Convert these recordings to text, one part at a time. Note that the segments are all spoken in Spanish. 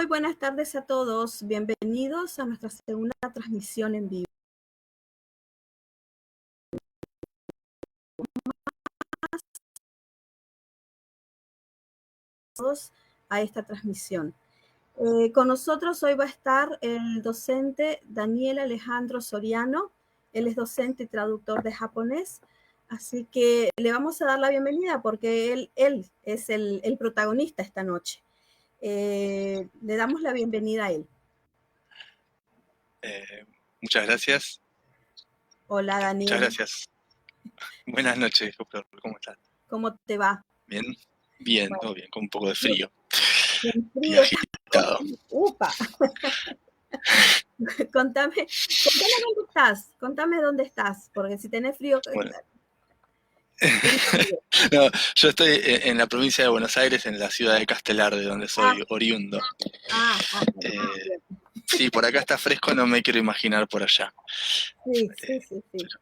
Muy buenas tardes a todos. Bienvenidos a nuestra segunda transmisión en vivo a esta transmisión. Con nosotros hoy va a estar el docente Daniel Alejandro Soriano. Él es docente y traductor de japonés. Así que le vamos a dar la bienvenida porque él es el protagonista esta noche. Le damos la bienvenida a él. Muchas gracias. Hola, Daniel. Muchas gracias. Buenas noches, Flor. ¿Cómo estás? ¿Cómo te va? Bien, bien, Bueno, todo bien, con un poco de frío. bien Y frío. agitado. ¡Upa! Contame dónde estás. Contame dónde estás, porque si tenés frío. Bueno. No, yo estoy en la provincia de Buenos Aires, en la ciudad de Castelar, de donde soy oriundo. Sí, por acá está fresco, no me quiero imaginar por allá. Sí.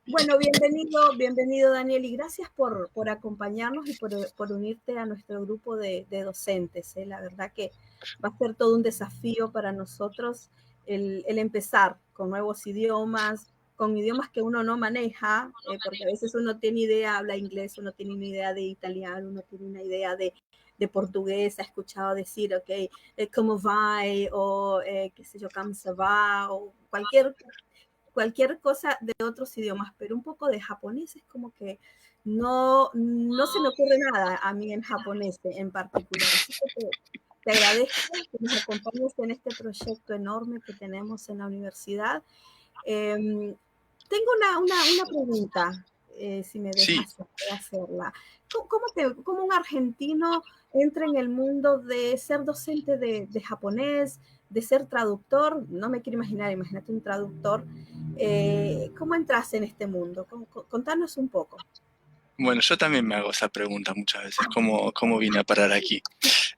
Bueno, bienvenido Daniel, y gracias por acompañarnos y por unirte a nuestro grupo de docentes. La verdad que va a ser todo un desafío para nosotros el empezar con nuevos idiomas, con idiomas que uno no maneja, porque a veces uno tiene idea, habla inglés, uno tiene una idea de italiano, uno tiene una idea de portugués, ha escuchado decir, ok, como vai, o qué sé yo, como se va, o cualquier cosa de otros idiomas, pero un poco de japonés es como que no se me ocurre nada a mí en japonés en particular. Así que te agradezco que nos acompañes en este proyecto enorme que tenemos en la universidad. Tengo una pregunta, si me dejas hacerla. ¿Cómo un argentino entra en el mundo de ser docente de japonés, de ser traductor? No me quiero imaginar, imagínate un traductor. ¿Cómo entras en este mundo? Contanos un poco. Bueno, yo también me hago esa pregunta muchas veces, ¿cómo vine a parar aquí?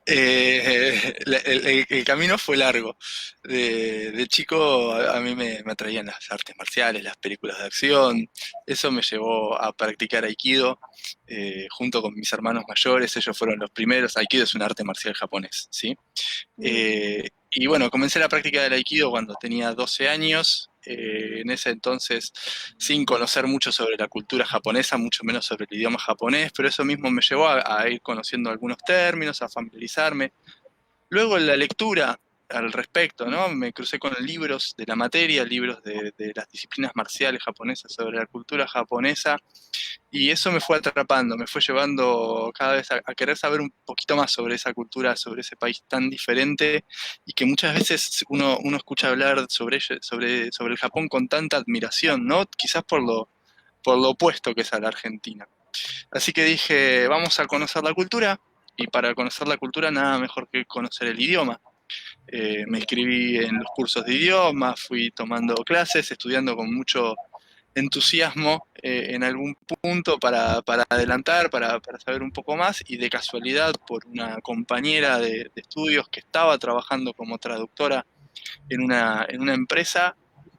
El camino fue largo. De chico a mí me atraían las artes marciales, las películas de acción. Eso me llevó a practicar Aikido junto con mis hermanos mayores. Ellos fueron los primeros. Aikido es un arte marcial japonés, ¿sí? Y bueno, comencé la práctica del Aikido cuando tenía 12 años. En ese entonces, sin conocer mucho sobre la cultura japonesa, mucho menos sobre el idioma japonés, pero eso mismo me llevó a ir conociendo algunos términos, a familiarizarme. Luego en la lectura al respecto, ¿no? Me crucé con libros de la materia, libros de las disciplinas marciales japonesas sobre la cultura japonesa, y eso me fue atrapando, me fue llevando cada vez a querer saber un poquito más sobre esa cultura, sobre ese país tan diferente, y que muchas veces uno escucha hablar sobre el Japón con tanta admiración, ¿no? Quizás por lo opuesto que es a la Argentina. Así que dije, vamos a conocer la cultura, y para conocer la cultura nada mejor que conocer el idioma. Me inscribí en los cursos de idioma, fui tomando clases, estudiando con mucho entusiasmo en algún punto para adelantar, para saber un poco más, y de casualidad por una compañera de estudios que estaba trabajando como traductora en una empresa,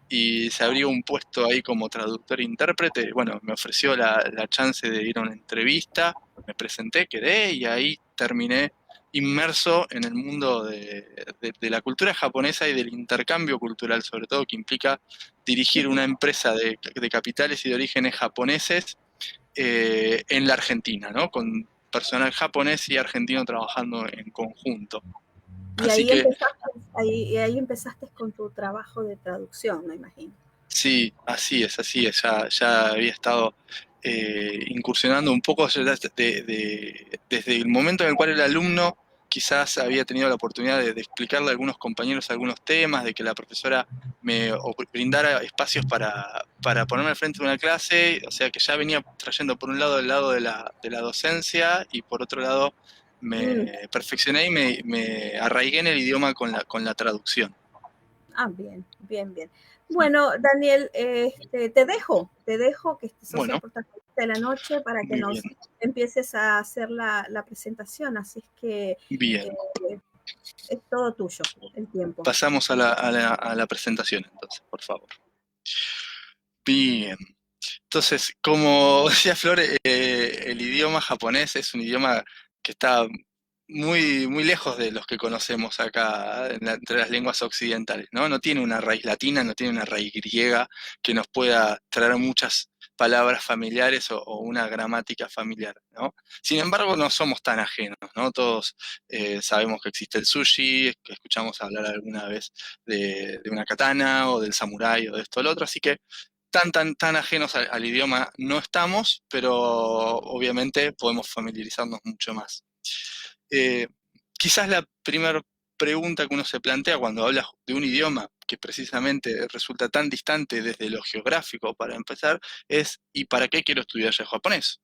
y se abrió un puesto ahí como traductor e intérprete. Bueno, me ofreció la chance de ir a una entrevista, me presenté, quedé, y ahí terminé inmerso en el mundo de la cultura japonesa y del intercambio cultural, sobre todo, que implica dirigir una empresa de capitales y de orígenes japoneses en la Argentina, ¿no? Con personal japonés y argentino trabajando en conjunto. Y ahí empezaste con tu trabajo de traducción, me imagino. Sí, así es. Ya había estado incursionando un poco desde el momento en el cual el alumno quizás había tenido la oportunidad de explicarle a algunos compañeros algunos temas, de que la profesora me brindara espacios para ponerme al frente de una clase, o sea que ya venía trayendo por un lado el lado de la docencia, y por otro lado me perfeccioné y me arraigué en el idioma con la traducción. Bien. Bueno, Daniel, te dejo que sos el protagonista de la noche para que nos empieces a hacer la presentación, así es que Bien. Es todo tuyo, el tiempo. Pasamos a la presentación entonces, por favor. Bien. Entonces, como decía Flor, el idioma japonés es un idioma que está muy, muy lejos de los que conocemos acá entre las lenguas occidentales, ¿no? No tiene una raíz latina, no tiene una raíz griega que nos pueda traer muchas palabras familiares o una gramática familiar, ¿no? Sin embargo, no somos tan ajenos, ¿no? Todos sabemos que existe el sushi, que escuchamos hablar alguna vez de una katana o del samurái o de esto o lo otro, así que tan ajenos al idioma no estamos, pero obviamente podemos familiarizarnos mucho más. Eh, Quizás la primera pregunta que uno se plantea cuando habla de un idioma que precisamente resulta tan distante desde lo geográfico, para empezar, es ¿y para qué quiero estudiar ya japonés?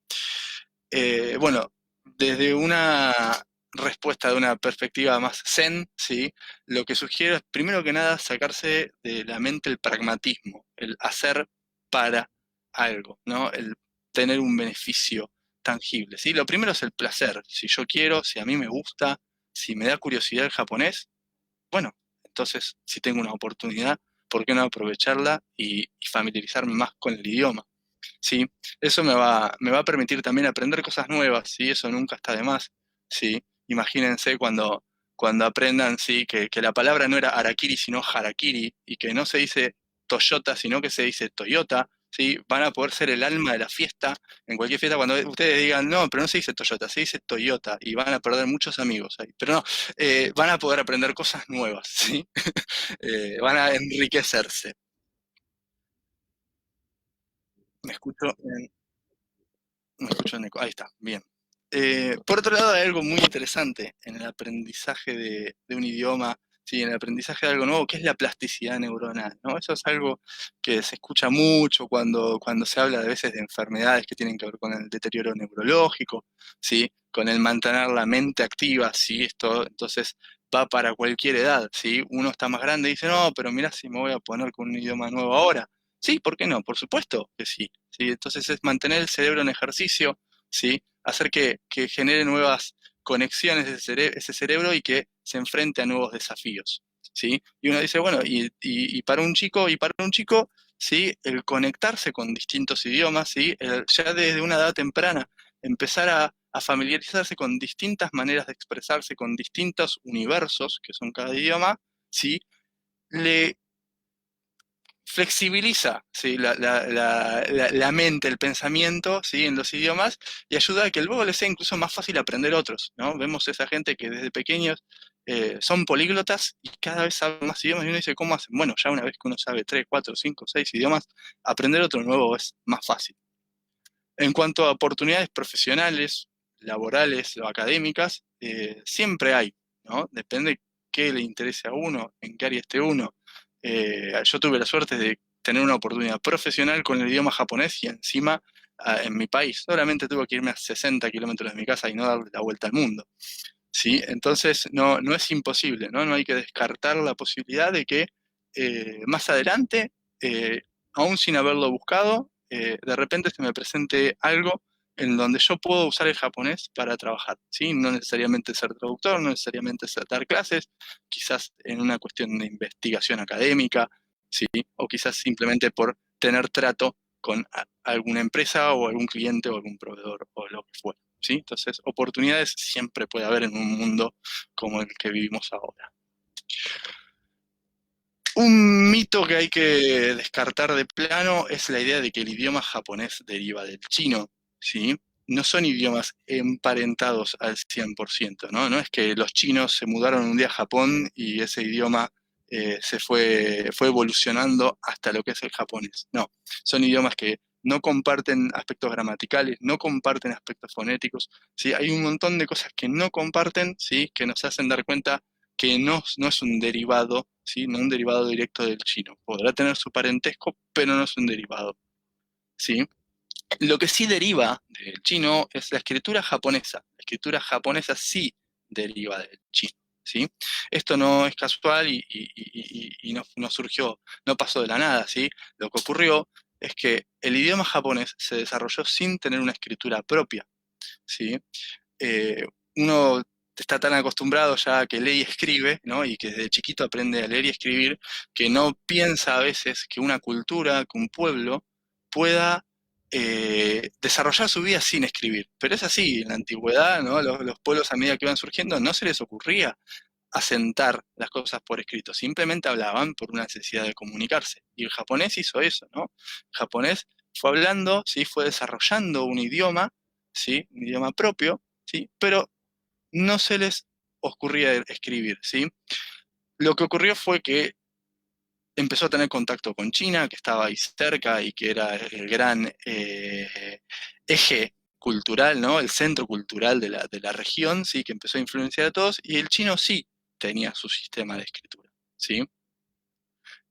Bueno, desde una respuesta de una perspectiva más zen, ¿sí? Lo que sugiero es, primero que nada, sacarse de la mente el pragmatismo, el hacer para algo, ¿no? El tener un beneficio tangible, ¿sí? Lo primero es el placer. Si yo quiero, si a mí me gusta, si me da curiosidad el japonés, bueno, entonces si tengo una oportunidad, ¿por qué no aprovecharla y familiarizarme más con el idioma? ¿Sí? Eso me va a permitir también aprender cosas nuevas, ¿sí? Eso nunca está de más, ¿sí? Imagínense cuando aprendan, ¿sí? Que la palabra no era harakiri, sino harakiri, y que no se dice Toyota, sino que se dice Toyota, ¿sí? Van a poder ser el alma de la fiesta, en cualquier fiesta, cuando ustedes digan, no, pero no se dice Toyota, se dice Toyota, y van a perder muchos amigos ahí. Pero no, van a poder aprender cosas nuevas, ¿sí? Van a enriquecerse. Me escucho Me escucho en eco. Ahí está, bien. Por otro lado, hay algo muy interesante en el aprendizaje de un idioma, sí, en el aprendizaje de algo nuevo, que es la plasticidad neuronal, ¿no? Eso es algo que se escucha mucho cuando se habla a veces de enfermedades que tienen que ver con el deterioro neurológico, ¿sí? Con el mantener la mente activa, ¿sí? Esto entonces va para cualquier edad, ¿sí? Uno está más grande y dice, no, pero mira si me voy a poner con un idioma nuevo ahora. Sí, ¿por qué no? Por supuesto que sí. ¿Sí? Entonces es mantener el cerebro en ejercicio, ¿sí? Hacer que genere nuevas conexiones ese cerebro y que se enfrente a nuevos desafíos, ¿sí? Y uno dice, bueno, y para un chico, ¿sí? El conectarse con distintos idiomas, ¿sí? Ya desde una edad temprana, empezar a familiarizarse con distintas maneras de expresarse, con distintos universos que son cada idioma, ¿sí? Le flexibiliza, ¿sí? La mente, el pensamiento, ¿sí? En los idiomas y ayuda a que luego les sea incluso más fácil aprender otros, ¿no? Vemos esa gente que desde pequeños son políglotas y cada vez saben más idiomas y uno dice, ¿cómo hacen? Bueno, ya una vez que uno sabe 3, 4, 5, 6 idiomas, aprender otro nuevo es más fácil. En cuanto a oportunidades profesionales, laborales o académicas, siempre hay, ¿no? Depende qué le interese a uno, en qué área esté uno. Yo tuve la suerte de tener una oportunidad profesional con el idioma japonés y encima en mi país. Solamente tuve que irme a 60 kilómetros de mi casa y no darle la vuelta al mundo. ¿Sí? Entonces no es imposible, ¿no? No hay que descartar la posibilidad de que más adelante, aún sin haberlo buscado, de repente se me presente algo en donde yo puedo usar el japonés para trabajar, ¿sí? No necesariamente ser traductor, no necesariamente dar clases, quizás en una cuestión de investigación académica, ¿sí? O quizás simplemente por tener trato con alguna empresa o algún cliente o algún proveedor o lo que fuera. ¿Sí? Entonces, oportunidades siempre puede haber en un mundo como el que vivimos ahora. Un mito que hay que descartar de plano es la idea de que el idioma japonés deriva del chino, ¿sí? No son idiomas emparentados al 100%, ¿no? No es que los chinos se mudaron un día a Japón y ese idioma fue evolucionando hasta lo que es el japonés. No, son idiomas que no comparten aspectos gramaticales, no comparten aspectos fonéticos, ¿sí? Hay un montón de cosas que no comparten, ¿sí? Que nos hacen dar cuenta que no es un derivado, ¿sí? No un derivado directo del chino. Podrá tener su parentesco, pero no es un derivado, ¿sí? Lo que sí deriva del chino es la escritura japonesa. La escritura japonesa sí deriva del chino, ¿sí? Esto no es casual y no surgió, no pasó de la nada, ¿sí? Lo que ocurrió es que el idioma japonés se desarrolló sin tener una escritura propia, ¿sí? eh, Uno está tan acostumbrado ya a que lee y escribe, ¿no? Y que desde chiquito aprende a leer y escribir, que no piensa a veces que una cultura, que un pueblo pueda desarrollar su vida sin escribir. Pero es así, en la antigüedad, ¿no? Los pueblos a medida que iban surgiendo no se les ocurría asentar las cosas por escrito, simplemente hablaban por una necesidad de comunicarse. Y el japonés hizo eso, ¿no? El japonés fue hablando, ¿sí? Fue desarrollando un idioma, ¿sí? Un idioma propio, ¿sí? Pero no se les ocurría escribir, ¿sí? Lo que ocurrió fue que empezó a tener contacto con China, que estaba ahí cerca y que era el gran eje cultural, ¿no? El centro cultural de la región, ¿sí? Que empezó a influenciar a todos, y el chino sí tenía su sistema de escritura, ¿sí?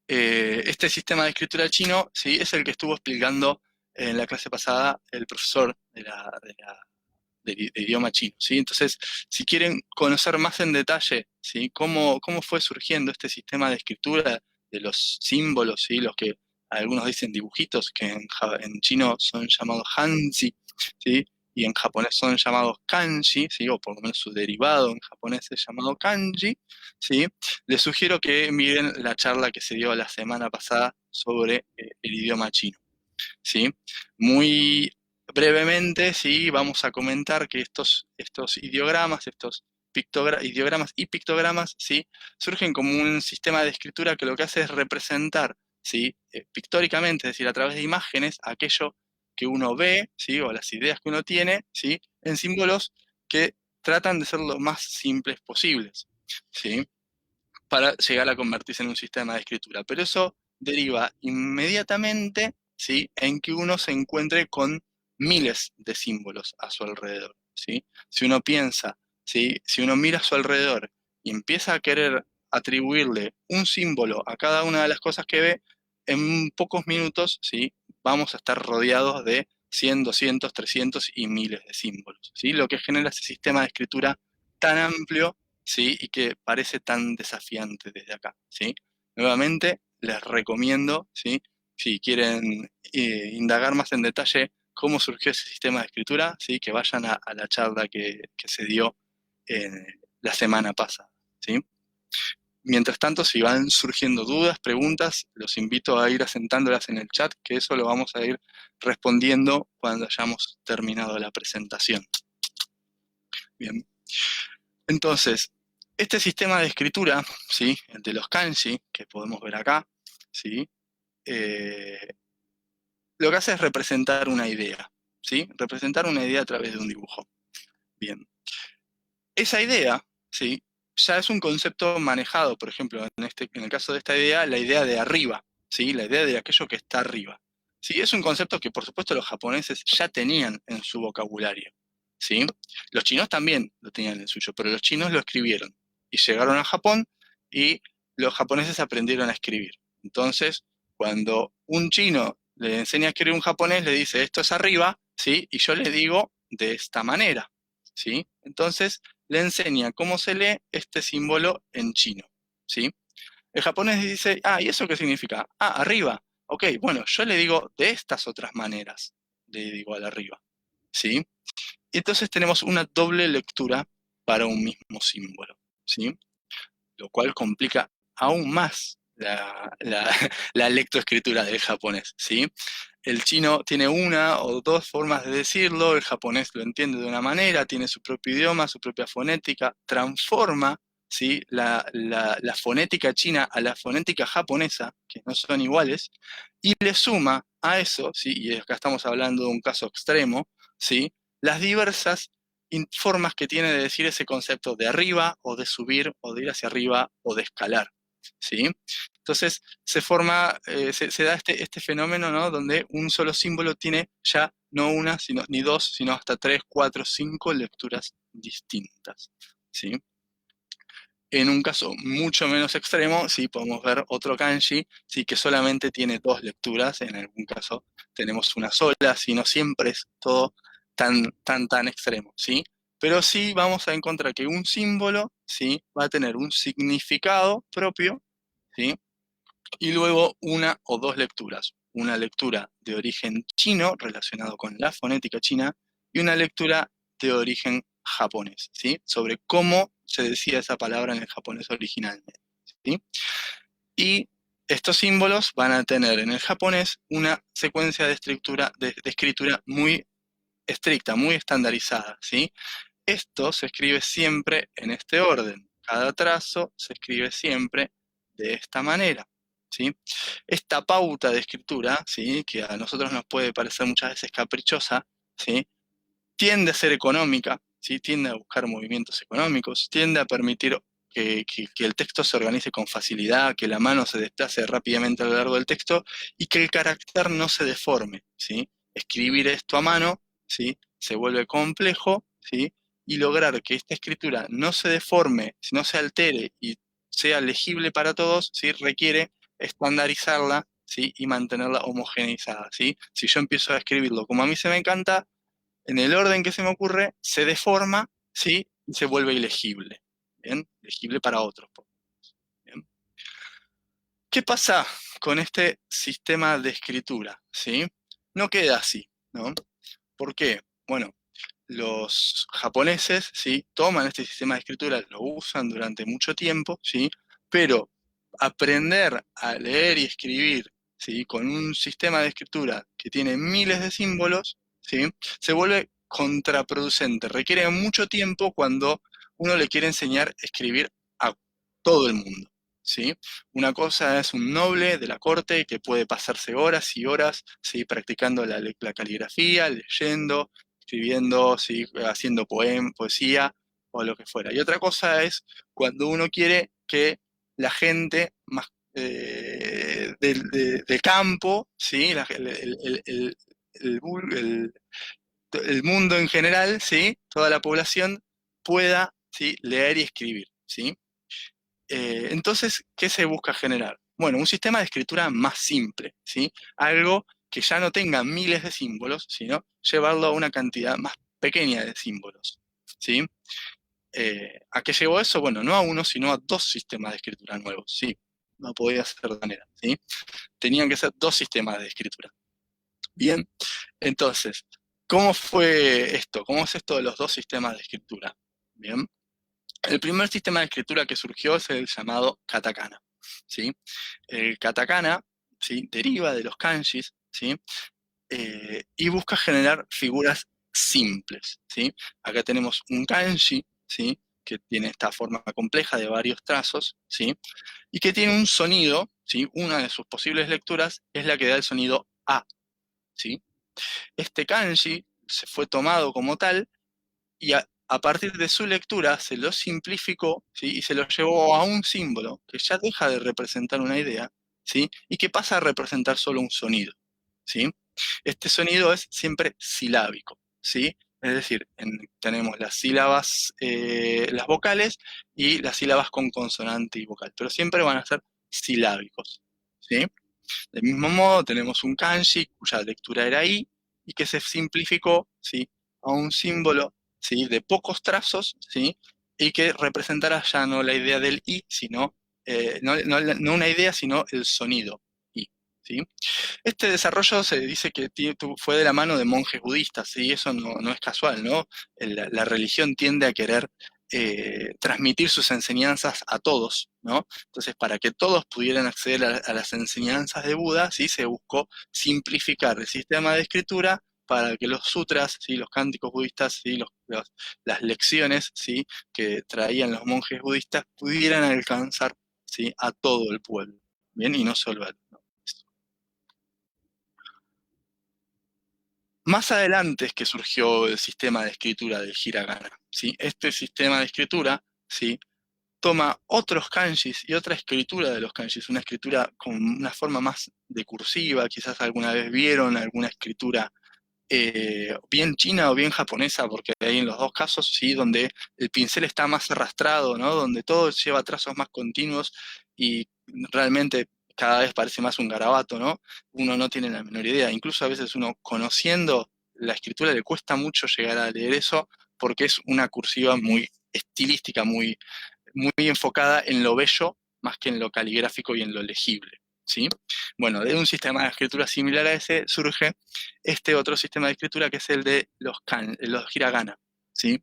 Este sistema de escritura chino, ¿sí? Es el que estuvo explicando en la clase pasada el profesor de idioma chino, ¿sí? Entonces, si quieren conocer más en detalle, ¿sí? Cómo fue surgiendo este sistema de escritura de los símbolos, ¿sí? Los que algunos dicen dibujitos, que en chino son llamados hanzi, ¿sí? Y en japonés son llamados kanji, ¿sí? O por lo menos su derivado en japonés es llamado kanji, ¿sí? Les sugiero que miren la charla que se dio la semana pasada sobre el idioma chino, ¿sí? Muy brevemente, sí, vamos a comentar que estos ideogramas, estos ideogramas y pictogramas, sí, surgen como un sistema de escritura que lo que hace es representar, sí, pictóricamente, es decir, a través de imágenes, aquello que uno ve, sí, o las ideas que uno tiene, sí, en símbolos que tratan de ser lo más simples posibles, sí, para llegar a convertirse en un sistema de escritura. Pero eso deriva inmediatamente, ¿sí? En que uno se encuentre con miles de símbolos a su alrededor, ¿sí? Si uno piensa, ¿sí? Si uno mira a su alrededor y empieza a querer atribuirle un símbolo a cada una de las cosas que ve, en pocos minutos, ¿sí? Vamos a estar rodeados de 100, 200, 300 y miles de símbolos, ¿sí? Lo que genera ese sistema de escritura tan amplio, ¿sí? Y que parece tan desafiante desde acá, ¿sí? Nuevamente, les recomiendo, ¿sí? Si quieren indagar más en detalle cómo surgió ese sistema de escritura, ¿sí? Que vayan a la charla que se dio eh, la semana pasada, ¿sí? Mientras tanto, si van surgiendo dudas, preguntas, los invito a ir asentándolas en el chat, que eso lo vamos a ir respondiendo cuando hayamos terminado la presentación. Bien. Entonces, este sistema de escritura, ¿sí? El de los kanji, que podemos ver acá, ¿sí? Eh, lo que hace es representar una idea, ¿sí? Representar una idea a través de un dibujo. Bien. Esa idea, ¿sí? Ya es un concepto manejado, por ejemplo, en el caso de esta idea, la idea de arriba, ¿sí? La idea de aquello que está arriba. Sí, es un concepto que, por supuesto, los japoneses ya tenían en su vocabulario, ¿sí? Los chinos también lo tenían en el suyo, pero los chinos lo escribieron y llegaron a Japón y los japoneses aprendieron a escribir. Entonces, cuando un chino le enseña a escribir a un japonés, le dice, esto es arriba, ¿sí? Y yo le digo de esta manera, ¿sí? Entonces, le enseña cómo se lee este símbolo en chino, ¿sí? El japonés dice, ah, ¿y eso qué significa? Ah, arriba. Ok, bueno, yo le digo de estas otras maneras, le digo al arriba, ¿sí? Y entonces tenemos una doble lectura para un mismo símbolo, ¿sí? Lo cual complica aún más la lectoescritura del japonés, ¿sí? El chino tiene una o dos formas de decirlo, el japonés lo entiende de una manera, tiene su propio idioma, su propia fonética, transforma, ¿sí? La fonética china a la fonética japonesa, que no son iguales, y le suma a eso, ¿sí? Y acá estamos hablando de un caso extremo, ¿sí? Las diversas formas que tiene de decir ese concepto de arriba o de subir o de ir hacia arriba o de escalar, ¿sí? Entonces se da este fenómeno, ¿no? Donde un solo símbolo tiene ya no una, ni dos, sino hasta tres, cuatro, cinco lecturas distintas, ¿sí? En un caso mucho menos extremo, sí podemos ver otro kanji, sí que solamente tiene dos lecturas, en algún caso tenemos una sola, si no siempre es todo tan extremo, ¿sí? Pero sí vamos a encontrar que un símbolo, ¿sí? Va a tener un significado propio, ¿sí? Y luego una o dos lecturas. Una lectura de origen chino relacionado con la fonética china y una lectura de origen japonés, ¿sí? Sobre cómo se decía esa palabra en el japonés originalmente, ¿sí? Y estos símbolos van a tener en el japonés una secuencia de escritura muy estricta, muy estandarizada, ¿sí? Esto se escribe siempre en este orden. Cada trazo se escribe siempre de esta manera, ¿sí? Esta pauta de escritura, ¿sí?, que a nosotros nos puede parecer muchas veces caprichosa, ¿sí?, tiende a ser económica, ¿sí?, tiende a buscar movimientos económicos, tiende a permitir que el texto se organice con facilidad, que la mano se desplace rápidamente a lo largo del texto y que el carácter no se deforme, ¿sí? Escribir esto a mano, ¿sí?, se vuelve complejo, ¿sí?, y lograr que esta escritura no se deforme, no se altere y sea legible para todos, ¿sí?, requiere estandarizarla, ¿sí?, y mantenerla homogeneizada, ¿sí? Si yo empiezo a escribirlo como a mí se me encanta, en el orden que se me ocurre, se deforma, ¿sí?, y se vuelve ilegible, ¿bien? Legible para otros. ¿Bien? ¿Qué pasa con este sistema de escritura? ¿Sí? No queda así, ¿no? ¿Por qué? Bueno, los japoneses, ¿sí?, toman este sistema de escritura, lo usan durante mucho tiempo, ¿sí?, pero aprender a leer y escribir, ¿sí?, con un sistema de escritura que tiene miles de símbolos, ¿sí?, se vuelve contraproducente. Requiere mucho tiempo cuando uno le quiere enseñar a escribir a todo el mundo, ¿sí? Una cosa es un noble de la corte que puede pasarse horas y horas, ¿sí?, practicando la caligrafía, leyendo, escribiendo, ¿sí?, haciendo poesía o lo que fuera. Y otra cosa es cuando uno quiere que la gente más del campo, ¿sí?, el- el mundo en general, ¿sí?, toda la población pueda, ¿sí?, leer y escribir, ¿sí? Entonces, ¿qué se busca generar? Bueno, un sistema de escritura más simple, ¿sí? Algo que ya no tenga miles de símbolos, sino llevarlo a una cantidad más pequeña de símbolos, ¿sí? ¿A qué llevó eso? Bueno, no a uno, sino a dos sistemas de escritura nuevos, ¿sí? No podía ser de otra manera, ¿sí? Tenían que ser dos sistemas de escritura. Bien, entonces, ¿cómo fue esto? ¿Cómo es esto de los dos sistemas de escritura? Bien. El primer sistema de escritura que surgió es el llamado katakana, ¿sí? El katakana, ¿sí?, deriva de los kanjis, ¿sí?, y busca generar figuras simples, ¿sí? Acá tenemos un kanji, ¿sí?, que tiene esta forma compleja de varios trazos, ¿sí?, y que tiene un sonido, ¿sí? Una de sus posibles lecturas es la que da el sonido A, ¿sí? Este kanji se fue tomado como tal y a partir de su lectura se lo simplificó, ¿sí?, y se lo llevó a un símbolo que ya deja de representar una idea, ¿sí?, y que pasa a representar solo un sonido, ¿sí? Este sonido es siempre silábico, ¿sí? Es decir, tenemos las sílabas, las vocales y las sílabas con consonante y vocal, pero siempre van a ser silábicos, ¿sí? Del mismo modo, tenemos un kanji cuya lectura era I y que se simplificó, ¿sí?, a un símbolo, ¿sí?, de pocos trazos, ¿sí?, y que representará ya no la idea del I, sino, no una idea, sino el sonido I, ¿sí? Este desarrollo se dice que fue de la mano de monjes budistas, y eso no es casual, ¿no? La religión tiende a querer transmitir sus enseñanzas a todos, ¿no? Entonces, para que todos pudieran acceder a las enseñanzas de Buda, ¿sí?, se buscó simplificar el sistema de escritura para que los sutras, ¿sí?, los cánticos budistas, ¿sí?, las lecciones, ¿sí?, que traían los monjes budistas pudieran alcanzar, ¿sí?, a todo el pueblo, ¿bien? Y no solo a ¿no? Más adelante es que surgió el sistema de escritura del hiragana, ¿sí? Este sistema de escritura, ¿sí?, toma otros kanjis y otra escritura de los kanjis, una escritura con una forma más de cursiva, quizás alguna vez vieron alguna escritura bien china o bien japonesa, porque hay en los dos casos, sí, donde el pincel está más arrastrado, ¿no? Donde todo lleva trazos más continuos y realmente cada vez parece más un garabato, ¿no? Uno no tiene la menor idea. Incluso a veces uno conociendo la escritura le cuesta mucho llegar a leer eso porque es una cursiva muy estilística, muy enfocada en lo bello más que en lo caligráfico y en lo legible, ¿sí? Bueno, de un sistema de escritura similar a ese surge este otro sistema de escritura que es el de los hiragana, ¿sí?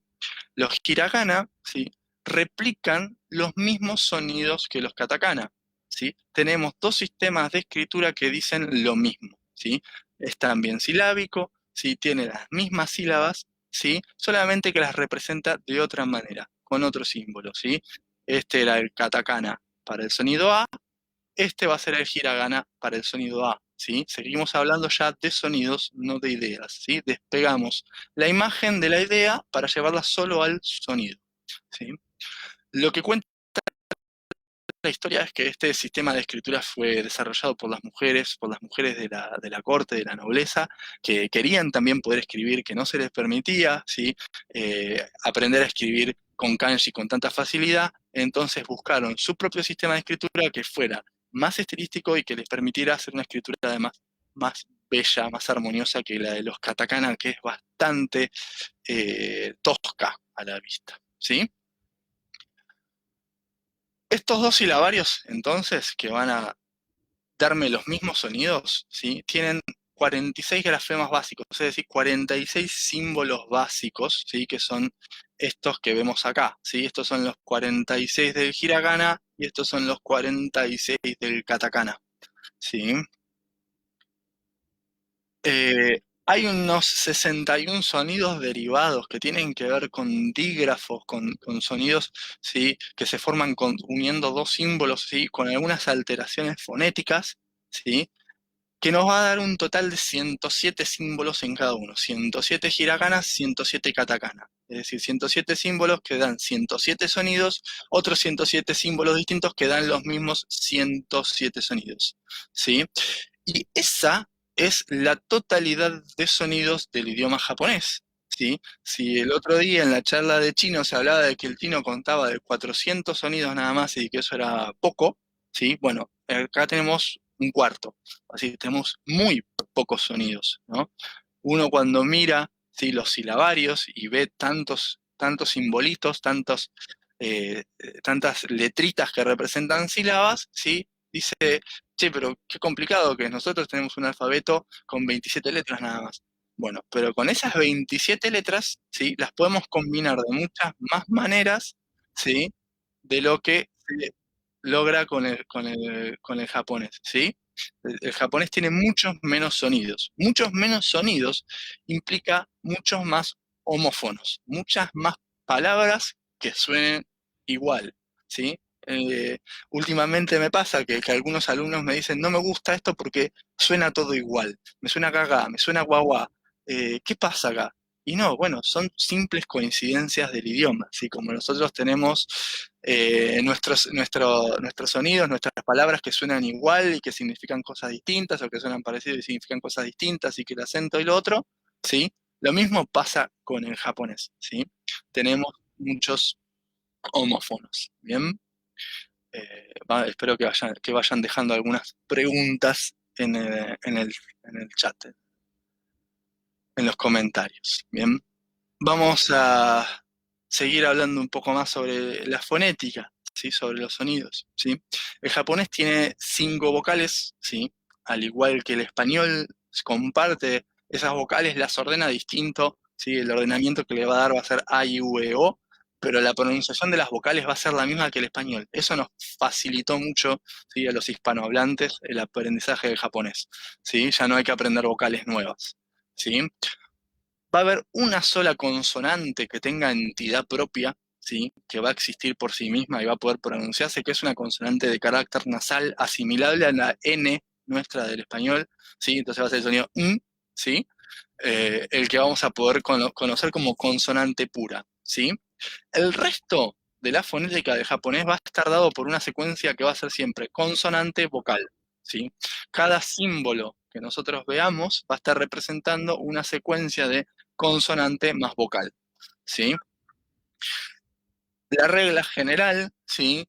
Los hiragana, ¿sí?, replican los mismos sonidos que los katakana, ¿sí? Tenemos dos sistemas de escritura que dicen lo mismo, ¿sí? Es también silábico, ¿sí? Tiene las mismas sílabas, ¿sí? Solamente que las representa de otra manera, con otro símbolo, ¿sí? Este era el katakana para el sonido A, este va a ser el hiragana para el sonido A, ¿sí? Seguimos hablando ya de sonidos, no de ideas, ¿sí? Despegamos la imagen de la idea para llevarla solo al sonido, ¿sí? Lo que cuenta la historia es que este sistema de escritura fue desarrollado por las mujeres de la corte, de la nobleza, que querían también poder escribir, que no se les permitía, ¿sí? Aprender a escribir con kanji con tanta facilidad, entonces buscaron su propio sistema de escritura que fuera más estilístico y que les permitiera hacer una escritura además más bella, más armoniosa que la de los katakana, que es bastante tosca a la vista, ¿sí? Estos dos silabarios, entonces, que van a darme los mismos sonidos, ¿sí? Tienen 46 grafemas básicos, es decir, 46 símbolos básicos, ¿sí? Que son estos que vemos acá, ¿sí? Estos son los 46 del hiragana y estos son los 46 del katakana, ¿sí? Hay unos 61 sonidos derivados que tienen que ver con dígrafos, con sonidos, ¿sí? Que se forman uniendo dos símbolos, ¿sí? Con algunas alteraciones fonéticas, ¿sí? Que nos va a dar un total de 107 símbolos en cada uno, 107 hiraganas, 107 katakana. Es decir, 107 símbolos que dan 107 sonidos, otros 107 símbolos distintos que dan los mismos 107 sonidos, ¿sí? Y esa es la totalidad de sonidos del idioma japonés, ¿sí? Si el otro día en la charla de chino se hablaba de que el chino contaba de 400 sonidos nada más y que eso era poco, ¿sí? Bueno, acá tenemos un cuarto, así que tenemos muy pocos sonidos, ¿no? Uno cuando mira, ¿sí? Los silabarios y ve tantos simbolitos, tantas letritas que representan sílabas, ¿sí? Dice, che, pero qué complicado que nosotros tenemos un alfabeto con 27 letras nada más. Bueno, pero con esas 27 letras, ¿sí? Las podemos combinar de muchas más maneras, ¿sí? De lo que se logra con el japonés, ¿sí? El japonés tiene muchos menos sonidos. Muchos menos sonidos implica muchos más homófonos, muchas más palabras que suenen igual, ¿sí? Eh, Últimamente me pasa que algunos alumnos me dicen, no me gusta esto porque suena todo igual, me suena gaga, me suena guagua, ¿qué pasa acá? Y no, bueno, son simples coincidencias del idioma, ¿sí? Como nosotros tenemos nuestros sonidos, nuestras palabras que suenan igual y que significan cosas distintas, o que suenan parecidos y significan cosas distintas, y que el acento y lo otro, ¿sí? Lo mismo pasa con el japonés, ¿sí? Tenemos muchos homófonos, ¿bien? Espero que vayan dejando algunas preguntas en el chat, en los comentarios, ¿bien? Vamos a seguir hablando un poco más sobre la fonética, ¿sí? Sobre los sonidos, ¿sí? El japonés tiene 5 vocales, ¿sí? Al igual que el español comparte esas vocales, las ordena distinto, ¿sí? El ordenamiento que le va a dar va a ser A, I, U, E, O, pero la pronunciación de las vocales va a ser la misma que el español. Eso nos facilitó mucho, ¿sí? A los hispanohablantes el aprendizaje del japonés, ¿sí? Ya no hay que aprender vocales nuevas, ¿sí? Va a haber una sola consonante que tenga entidad propia, ¿sí? Que va a existir por sí misma y va a poder pronunciarse, que es una consonante de carácter nasal asimilable a la N nuestra del español, ¿sí? Entonces va a ser el sonido N, ¿sí? El que vamos a poder conocer como consonante pura, ¿sí? El resto de la fonética del japonés va a estar dado por una secuencia que va a ser siempre consonante vocal, ¿sí? Cada símbolo que nosotros veamos va a estar representando una secuencia de consonante más vocal, ¿sí? La regla general, ¿sí?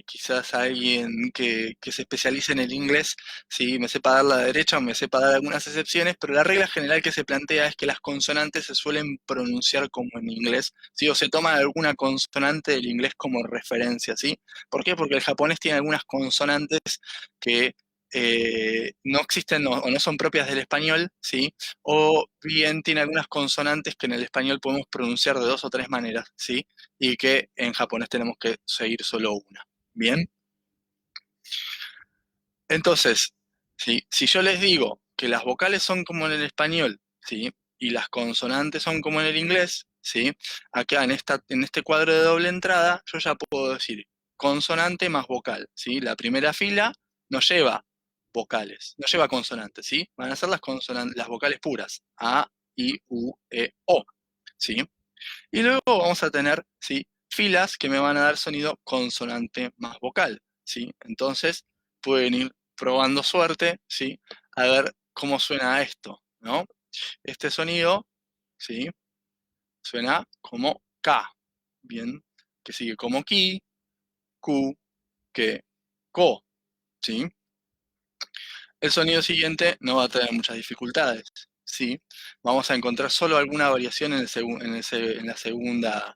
Quizás alguien que se especialice en el inglés, ¿sí? Me sepa dar la derecha o me sepa dar algunas excepciones, pero la regla general que se plantea es que las consonantes se suelen pronunciar como en inglés, ¿sí? O se toma alguna consonante del inglés como referencia, ¿sí? ¿Por qué? Porque el japonés tiene algunas consonantes que no existen o no son propias del español, ¿sí? O bien tiene algunas consonantes que en el español podemos pronunciar de 2 o 3 maneras, ¿sí? Y que en japonés tenemos que seguir solo una. Bien. Entonces, ¿sí? Si yo les digo que las vocales son como en el español, ¿sí? Y las consonantes son como en el inglés, ¿sí? Acá en este cuadro de doble entrada, yo ya puedo decir consonante más vocal, ¿sí? La primera fila no lleva vocales, no lleva consonantes, ¿sí? Van a ser las consonantes, las vocales puras, A, I, U, E, O, ¿sí? Y luego vamos a tener, ¿sí? Filas que me van a dar sonido consonante más vocal, ¿sí? Entonces pueden ir probando suerte, ¿sí? A ver cómo suena esto, ¿no? Este sonido, ¿sí? Suena como K, ¿bien? Que sigue como Ki, Ku, Que, Ko, ¿sí? El sonido siguiente no va a tener muchas dificultades, ¿sí? Vamos a encontrar solo alguna variación en la segunda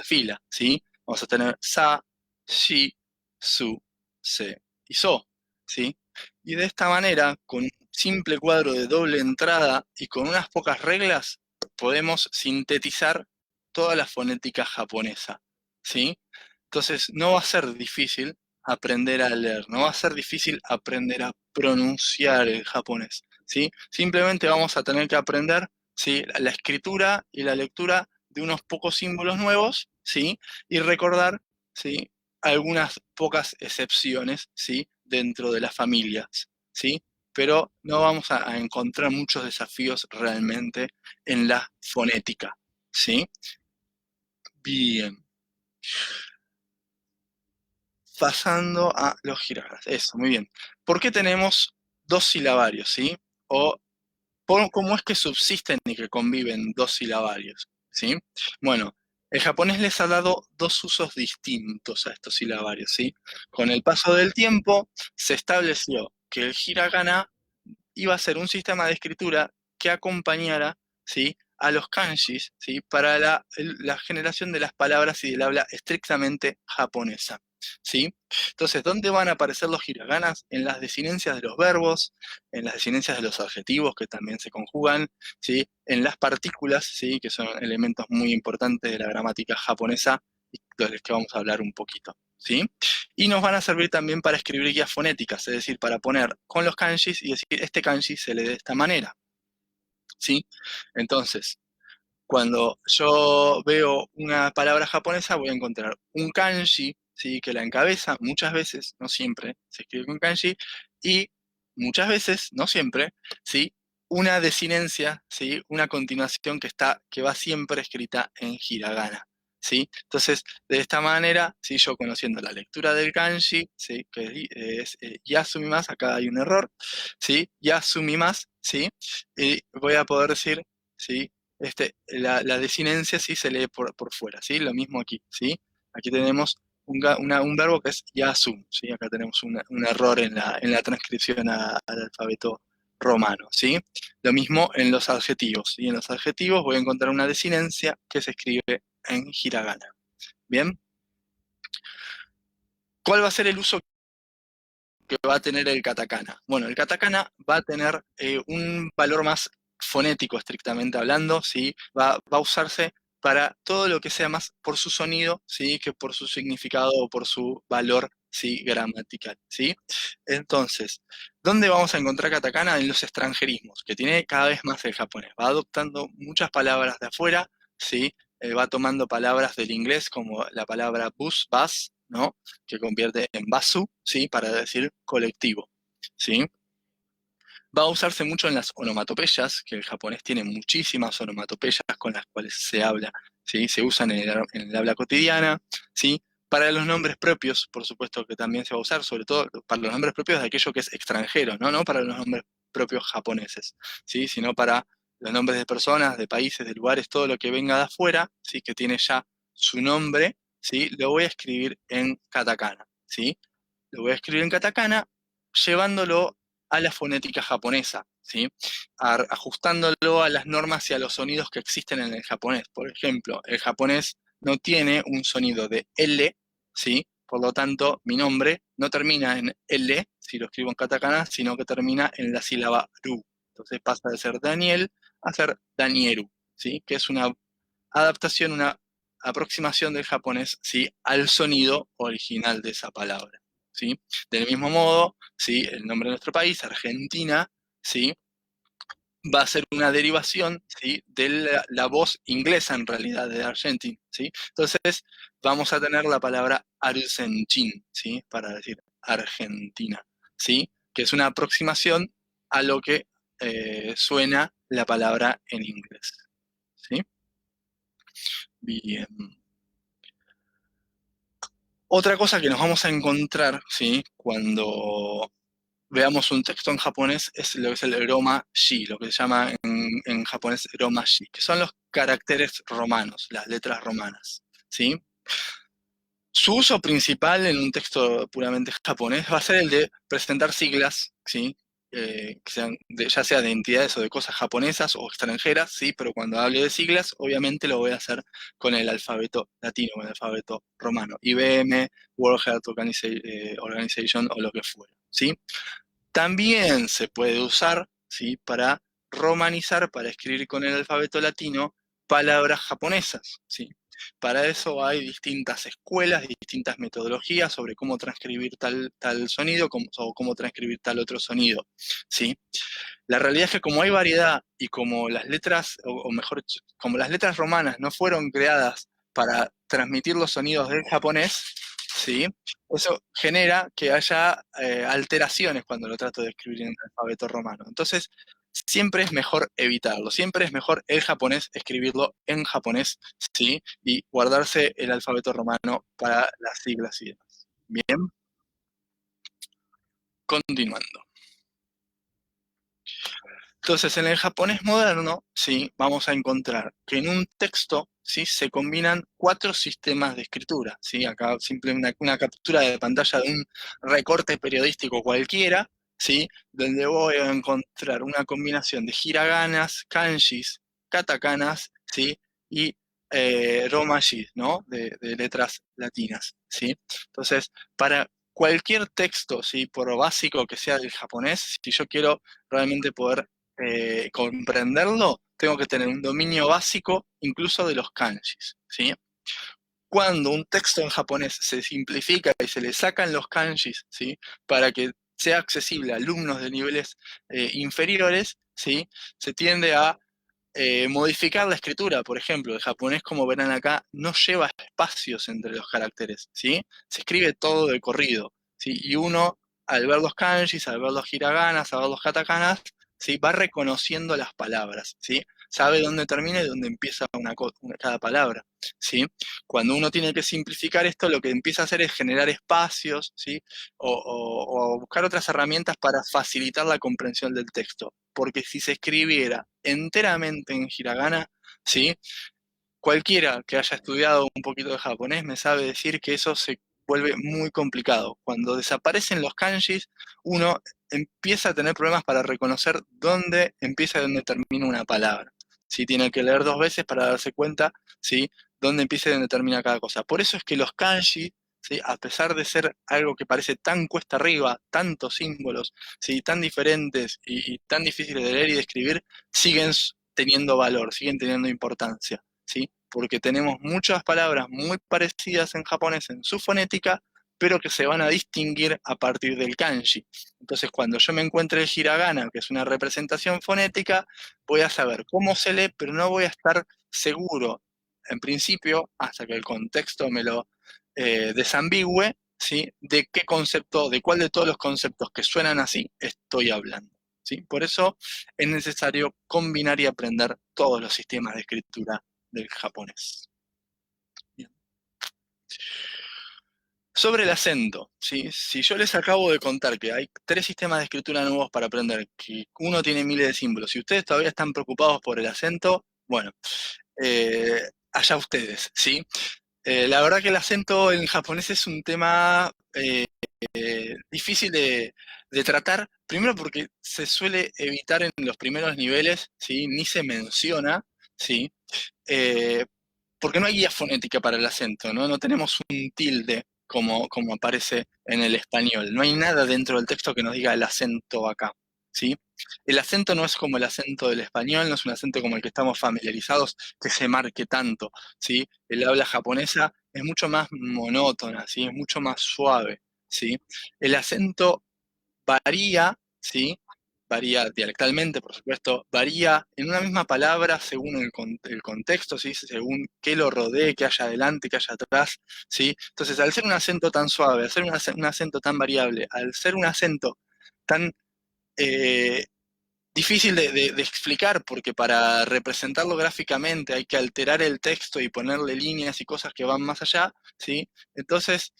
fila, ¿sí? Vamos a tener Sa, Shi, Su, Se y So, ¿sí? Y de esta manera, con un simple cuadro de doble entrada y con unas pocas reglas, podemos sintetizar toda la fonética japonesa, ¿sí? Entonces, no va a ser difícil aprender a leer, no va a ser difícil aprender a pronunciar el japonés, ¿sí? Simplemente vamos a tener que aprender, ¿sí? La escritura y la lectura de unos pocos símbolos nuevos, ¿sí? Y recordar, ¿sí? Algunas pocas excepciones, ¿sí? Dentro de las familias, ¿sí? Pero no vamos a encontrar muchos desafíos realmente en la fonética, ¿sí? Bien. Pasando a los hiraganas. Eso, muy bien. ¿Por qué tenemos dos silabarios, sí? O cómo es que subsisten y que conviven dos silabarios, ¿sí? Bueno, el japonés les ha dado dos usos distintos a estos silabarios, ¿sí? Con el paso del tiempo se estableció que el hiragana iba a ser un sistema de escritura que acompañara, ¿sí? A los kanjis, ¿sí? Para la generación de las palabras y del habla estrictamente japonesa, ¿sí? Entonces, ¿dónde van a aparecer los hiraganas? En las desinencias de los verbos, en las desinencias de los adjetivos que también se conjugan, ¿sí? En las partículas, ¿sí? Que son elementos muy importantes de la gramática japonesa y de los que vamos a hablar un poquito, ¿sí? Y nos van a servir también para escribir guías fonéticas, es decir, para poner con los kanjis y decir, este kanji se lee de esta manera, ¿sí? Entonces, cuando yo veo una palabra japonesa, voy a encontrar un kanji, ¿sí? Que la encabeza, muchas veces, no siempre, se escribe con kanji, y muchas veces, no siempre, ¿sí? Una desinencia, ¿sí? Una continuación que va siempre escrita en hiragana, ¿sí? Entonces, de esta manera, ¿sí? Yo conociendo la lectura del kanji, ¿sí? Que es yasumimasu, acá hay un error, ¿sí? Yasumimasu, ¿sí? Y voy a poder decir, ¿sí? La desinencia sí se lee por fuera, ¿sí? Lo mismo aquí, ¿sí? Aquí tenemos un verbo que es yasum, ¿sí? Acá tenemos un error en la transcripción al alfabeto romano, ¿sí? Lo mismo en los adjetivos, ¿sí? En los adjetivos voy a encontrar una desinencia que se escribe en hiragana, ¿bien? ¿Cuál va a ser el uso que va a tener el katakana? Bueno, el katakana va a tener un valor más fonético, estrictamente hablando, ¿sí? Va a usarse para todo lo que sea más por su sonido, ¿sí? Que por su significado o por su valor, ¿sí? Gramatical, ¿sí? Entonces, ¿dónde vamos a encontrar katakana? En los extranjerismos, que tiene cada vez más el japonés. Va adoptando muchas palabras de afuera, ¿sí? Va tomando palabras del inglés como la palabra bus, ¿no? Que convierte en basu, ¿sí? Para decir colectivo, ¿sí? Va a usarse mucho en las onomatopeyas, que el japonés tiene muchísimas onomatopeyas con las cuales se habla, ¿sí? Se usan en el habla cotidiana, ¿sí? Para los nombres propios, por supuesto que también se va a usar, sobre todo para los nombres propios de aquello que es extranjero, ¿no? No para los nombres propios japoneses, ¿sí? Sino para los nombres de personas, de países, de lugares, todo lo que venga de afuera, ¿sí? Que tiene ya su nombre, ¿sí? Lo voy a escribir en katakana, ¿sí? Lo voy a escribir en katakana llevándolo a la fonética japonesa, ¿sí? Ajustándolo a las normas y a los sonidos que existen en el japonés. Por ejemplo, el japonés no tiene un sonido de L, ¿sí? Por lo tanto, mi nombre no termina en L, si lo escribo en katakana, sino que termina en la sílaba ru. Entonces pasa de ser Daniel a ser Danieru, ¿sí? Que es una adaptación, una aproximación del japonés, ¿sí? Al sonido original de esa palabra, ¿sí? Del mismo modo, ¿sí? El nombre de nuestro país, Argentina, ¿sí? Va a ser una derivación, ¿sí? De la voz inglesa en realidad de Argentina, ¿sí? Entonces vamos a tener la palabra Argentin, ¿sí? Para decir Argentina, ¿sí? Que es una aproximación a lo que suena la palabra en inglés, ¿sí? Bien. Otra cosa que nos vamos a encontrar, ¿sí? Cuando veamos un texto en japonés es lo que es el romaji, lo que se llama en japonés romaji, que son los caracteres romanos, las letras romanas, ¿sí? Su uso principal en un texto puramente japonés va a ser el de presentar siglas, ¿sí? Que sean ya sea de entidades o de cosas japonesas o extranjeras, ¿sí? Pero cuando hable de siglas, obviamente lo voy a hacer con el alfabeto latino, con el alfabeto romano, IBM, World Health Organization o lo que fuera, ¿sí? También se puede usar, ¿sí? Para romanizar, para escribir con el alfabeto latino, palabras japonesas, ¿sí? Para eso hay distintas escuelas, distintas metodologías sobre cómo transcribir tal sonido o cómo transcribir tal otro sonido, ¿sí? La realidad es que como hay variedad y como las letras, o mejor dicho, como las letras romanas no fueron creadas para transmitir los sonidos del japonés, ¿sí? Eso genera que haya alteraciones cuando lo trato de escribir en el alfabeto romano. Entonces, siempre es mejor evitarlo, siempre es mejor el japonés escribirlo en japonés, ¿sí? Y guardarse el alfabeto romano para las siglas y demás. Bien, continuando. Entonces, en el japonés moderno, ¿sí? Vamos a encontrar que en un texto, ¿sí? Se combinan 4 sistemas de escritura, ¿sí? Acá simplemente una captura de pantalla de un recorte periodístico cualquiera, ¿sí? Donde voy a encontrar una combinación de hiraganas, kanjis, katakanas, ¿sí? Y romaji, ¿no? De letras latinas, ¿sí? Entonces, para cualquier texto, ¿sí? Por básico que sea del japonés, si yo quiero realmente poder comprenderlo, tengo que tener un dominio básico incluso de los kanjis, ¿sí? Cuando un texto en japonés se simplifica y se le sacan los kanjis, ¿sí? Para que sea accesible a alumnos de niveles inferiores, ¿sí? Se tiende a modificar la escritura. Por ejemplo, el japonés, como verán acá, no lleva espacios entre los caracteres, ¿sí? Se escribe todo de corrido, ¿sí? Y uno, al ver los kanjis, al ver los hiraganas, al ver los katakanas, ¿sí? Va reconociendo las palabras, ¿sí? Sabe dónde termina y dónde empieza cada palabra, ¿sí? Cuando uno tiene que simplificar esto, lo que empieza a hacer es generar espacios, ¿sí? O buscar otras herramientas para facilitar la comprensión del texto. Porque si se escribiera enteramente en hiragana, ¿sí? Cualquiera que haya estudiado un poquito de japonés me sabe decir que eso se vuelve muy complicado. Cuando desaparecen los kanjis, uno empieza a tener problemas para reconocer dónde empieza y dónde termina una palabra. ¿Sí? Tiene que leer 2 veces para darse cuenta, ¿sí? Dónde empieza y dónde termina cada cosa. Por eso es que los kanji, ¿sí? A pesar de ser algo que parece tan cuesta arriba, tantos símbolos, ¿sí? Tan diferentes y tan difíciles de leer y de escribir, siguen teniendo valor, siguen teniendo importancia, ¿sí? Porque tenemos muchas palabras muy parecidas en japonés en su fonética, pero que se van a distinguir a partir del kanji. Entonces, cuando yo me encuentre el hiragana, que es una representación fonética, voy a saber cómo se lee, pero no voy a estar seguro, en principio, hasta que el contexto me lo desambigüe, ¿sí? De qué concepto, de cuál de todos los conceptos que suenan así estoy hablando, ¿sí? Por eso es necesario combinar y aprender todos los sistemas de escritura del japonés. Bien. Sobre el acento, ¿sí? Si yo les acabo de contar que hay 3 sistemas de escritura nuevos para aprender, que uno tiene miles de símbolos, y ustedes todavía están preocupados por el acento, bueno, allá ustedes, ¿sí? La verdad que el acento en japonés es un tema difícil de tratar, primero porque se suele evitar en los primeros niveles, ¿sí? Ni se menciona, ¿sí? Eh, porque no hay guía fonética para el acento, ¿no? No tenemos un tilde como aparece en el español. No hay nada dentro del texto que nos diga el acento acá, ¿sí? El acento no es como el acento del español, no es un acento como el que estamos familiarizados, que se marque tanto, ¿sí? El habla japonesa es mucho más monótona, ¿sí? Es mucho más suave, ¿sí? El acento varía, ¿sí? Varía dialectalmente, por supuesto, varía en una misma palabra según el contexto, ¿sí? Según qué lo rodee, qué haya adelante, qué haya atrás, ¿sí? Entonces, al ser un acento tan suave, al ser un acento tan variable, al ser un acento tan difícil de explicar, porque para representarlo gráficamente hay que alterar el texto y ponerle líneas y cosas que van más allá, ¿sí? Entonces,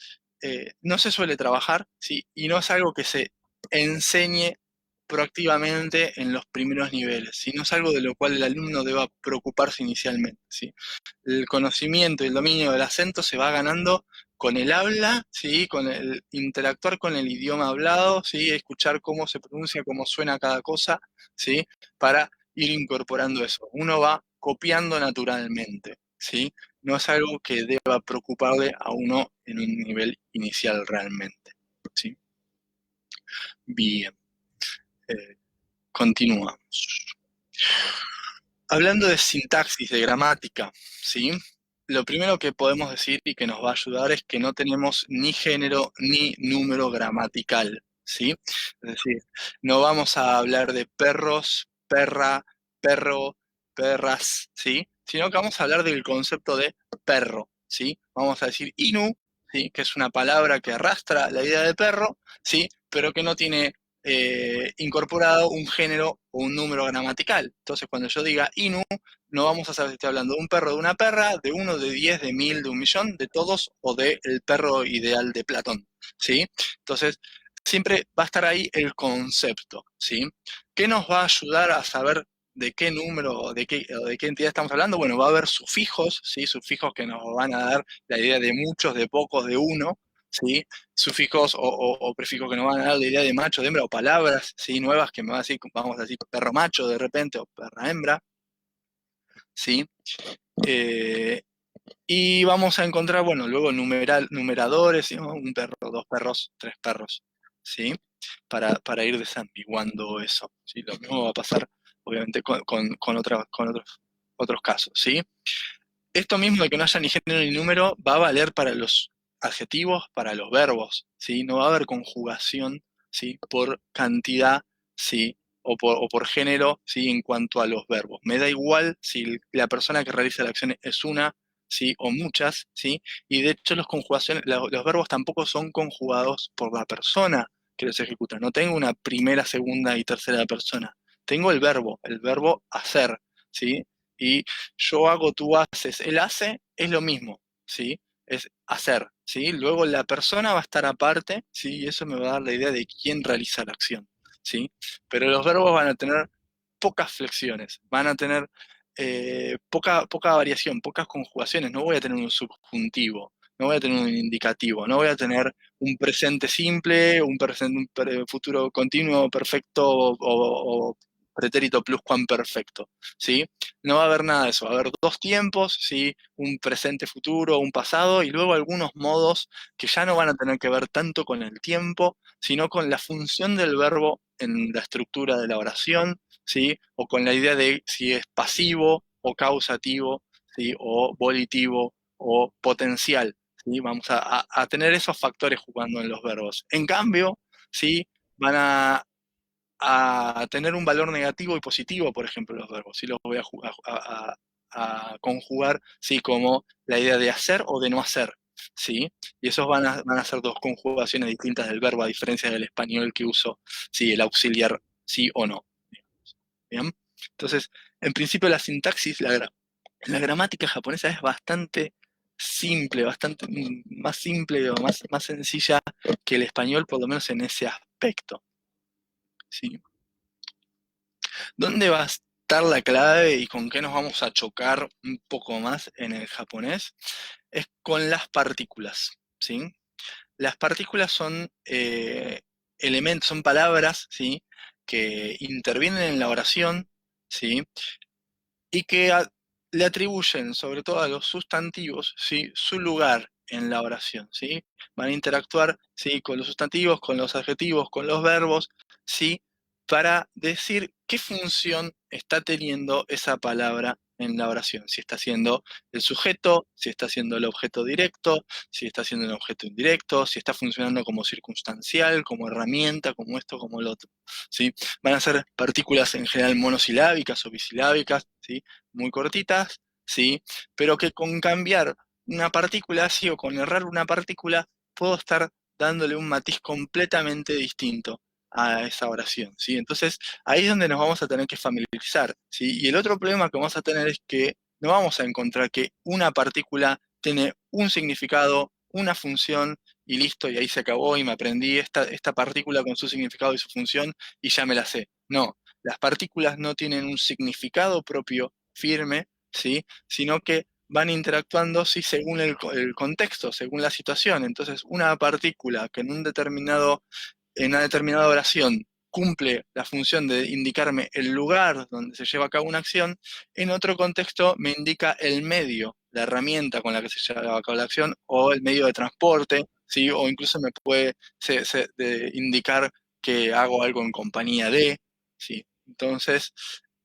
no se suele trabajar, ¿sí? Y no es algo que se enseñe proactivamente en los primeros niveles, sino es algo de lo cual el alumno deba preocuparse inicialmente, ¿sí? El conocimiento y el dominio del acento se va ganando con el habla, ¿sí? Con el interactuar con el idioma hablado, ¿sí? Escuchar cómo se pronuncia, cómo suena cada cosa, ¿sí? Para ir incorporando eso. Uno va copiando naturalmente, ¿sí? No es algo que deba preocuparle a uno en un nivel inicial realmente, ¿sí? Bien, continuamos. Hablando de sintaxis, de gramática, ¿sí? Lo primero que podemos decir y que nos va a ayudar es que no tenemos ni género ni número gramatical, ¿sí? Es decir, no vamos a hablar de perros, perra, perro, perras, ¿sí? Sino que vamos a hablar del concepto de perro, ¿sí? Vamos a decir inu, ¿sí? Que es una palabra que arrastra la idea de perro, ¿sí? Pero que no tiene incorporado un género o un número gramatical. Entonces, cuando yo diga inu, no vamos a saber si estoy hablando de un perro, de una perra, de uno, de 10, de 1000, de 1.000.000, de todos, o del perro ideal de Platón, ¿sí? Entonces, siempre va a estar ahí el concepto, ¿sí? ¿Qué nos va a ayudar a saber de qué número o de qué entidad estamos hablando? Bueno, va a haber sufijos, ¿sí? Sufijos que nos van a dar la idea de muchos, de pocos, de uno, ¿sí? Sufijos o prefijos que nos van a dar la idea de macho, de hembra, o palabras, ¿sí? Nuevas que me van a decir, vamos a decir perro macho de repente, o perra hembra, ¿sí? Y vamos a encontrar, bueno, luego numeradores, ¿sí? Un perro, dos perros, tres perros, ¿sí? Para ir desambiguando eso, ¿sí? Lo mismo va a pasar, obviamente, con otros casos, ¿sí? Esto mismo de que no haya ni género ni número va a valer para los adjetivos, para los verbos, ¿sí? No va a haber conjugación, ¿sí? Por cantidad, ¿sí? O por género, ¿sí? En cuanto a los verbos. Me da igual si la persona que realiza la acción es una, ¿sí? O muchas, ¿sí? Y de hecho los verbos tampoco son conjugados por la persona que los ejecuta. No tengo una primera, segunda y tercera persona. Tengo el verbo hacer, ¿sí? Y yo hago, tú haces, él hace, es lo mismo, ¿sí? Es hacer, ¿sí? Luego la persona va a estar aparte, ¿sí? Y eso me va a dar la idea de quién realiza la acción, ¿sí? Pero los verbos van a tener pocas flexiones, van a tener poca variación, pocas conjugaciones. No voy a tener un subjuntivo, no voy a tener un indicativo, no voy a tener un presente simple, futuro continuo perfecto o pretérito pluscuamperfecto, ¿sí? No va a haber nada de eso, va a haber dos tiempos, ¿sí? Un presente futuro, un pasado, y luego algunos modos que ya no van a tener que ver tanto con el tiempo, sino con la función del verbo en la estructura de la oración, ¿sí? O con la idea de si es pasivo o causativo, ¿sí? O volitivo o potencial, ¿sí? Vamos a tener esos factores jugando en los verbos. En cambio, ¿sí? Van a tener un valor negativo y positivo, por ejemplo, los verbos. ¿Sí? Los voy a conjugar, ¿sí? Como la idea de hacer o de no hacer, ¿sí? Y esos van a ser dos conjugaciones distintas del verbo, a diferencia del español que uso, ¿sí? El auxiliar sí o no. ¿Bien? Entonces, en principio la sintaxis, la gramática japonesa es bastante simple, bastante más simple o más sencilla que el español, por lo menos en ese aspecto, ¿sí? ¿Dónde va a estar la clave y con qué nos vamos a chocar un poco más en el japonés? Es con las partículas, ¿sí? Las partículas son elementos, son palabras, ¿sí? Que intervienen en la oración, ¿sí? Y que le atribuyen, sobre todo a los sustantivos, ¿sí? Su lugar en la oración, ¿sí? Van a interactuar, ¿sí? Con los sustantivos, con los adjetivos, con los verbos, ¿sí? Para decir qué función está teniendo esa palabra en la oración, si está siendo el sujeto, si está siendo el objeto directo, si está siendo el objeto indirecto, si está funcionando como circunstancial, como herramienta, como esto, como el otro, ¿sí? Van a ser partículas en general monosilábicas o bisilábicas, ¿sí? Muy cortitas, ¿sí? Pero que con cambiar una partícula, sí, o con errar una partícula, puedo estar dándole un matiz completamente distinto a esa oración, ¿sí? Entonces, ahí es donde nos vamos a tener que familiarizar, ¿sí? Y el otro problema que vamos a tener es que no vamos a encontrar que una partícula tiene un significado, una función, y listo, y ahí se acabó, y me aprendí esta partícula con su significado y su función, y ya me la sé. No, las partículas no tienen un significado propio firme, ¿sí? Sino que van interactuando, sí, según el contexto, según la situación. Entonces, una partícula que en una determinada oración cumple la función de indicarme el lugar donde se lleva a cabo una acción, en otro contexto me indica el medio, la herramienta con la que se lleva a cabo la acción, o el medio de transporte, ¿sí? O incluso me puede indicar que hago algo en compañía de, ¿sí? Entonces,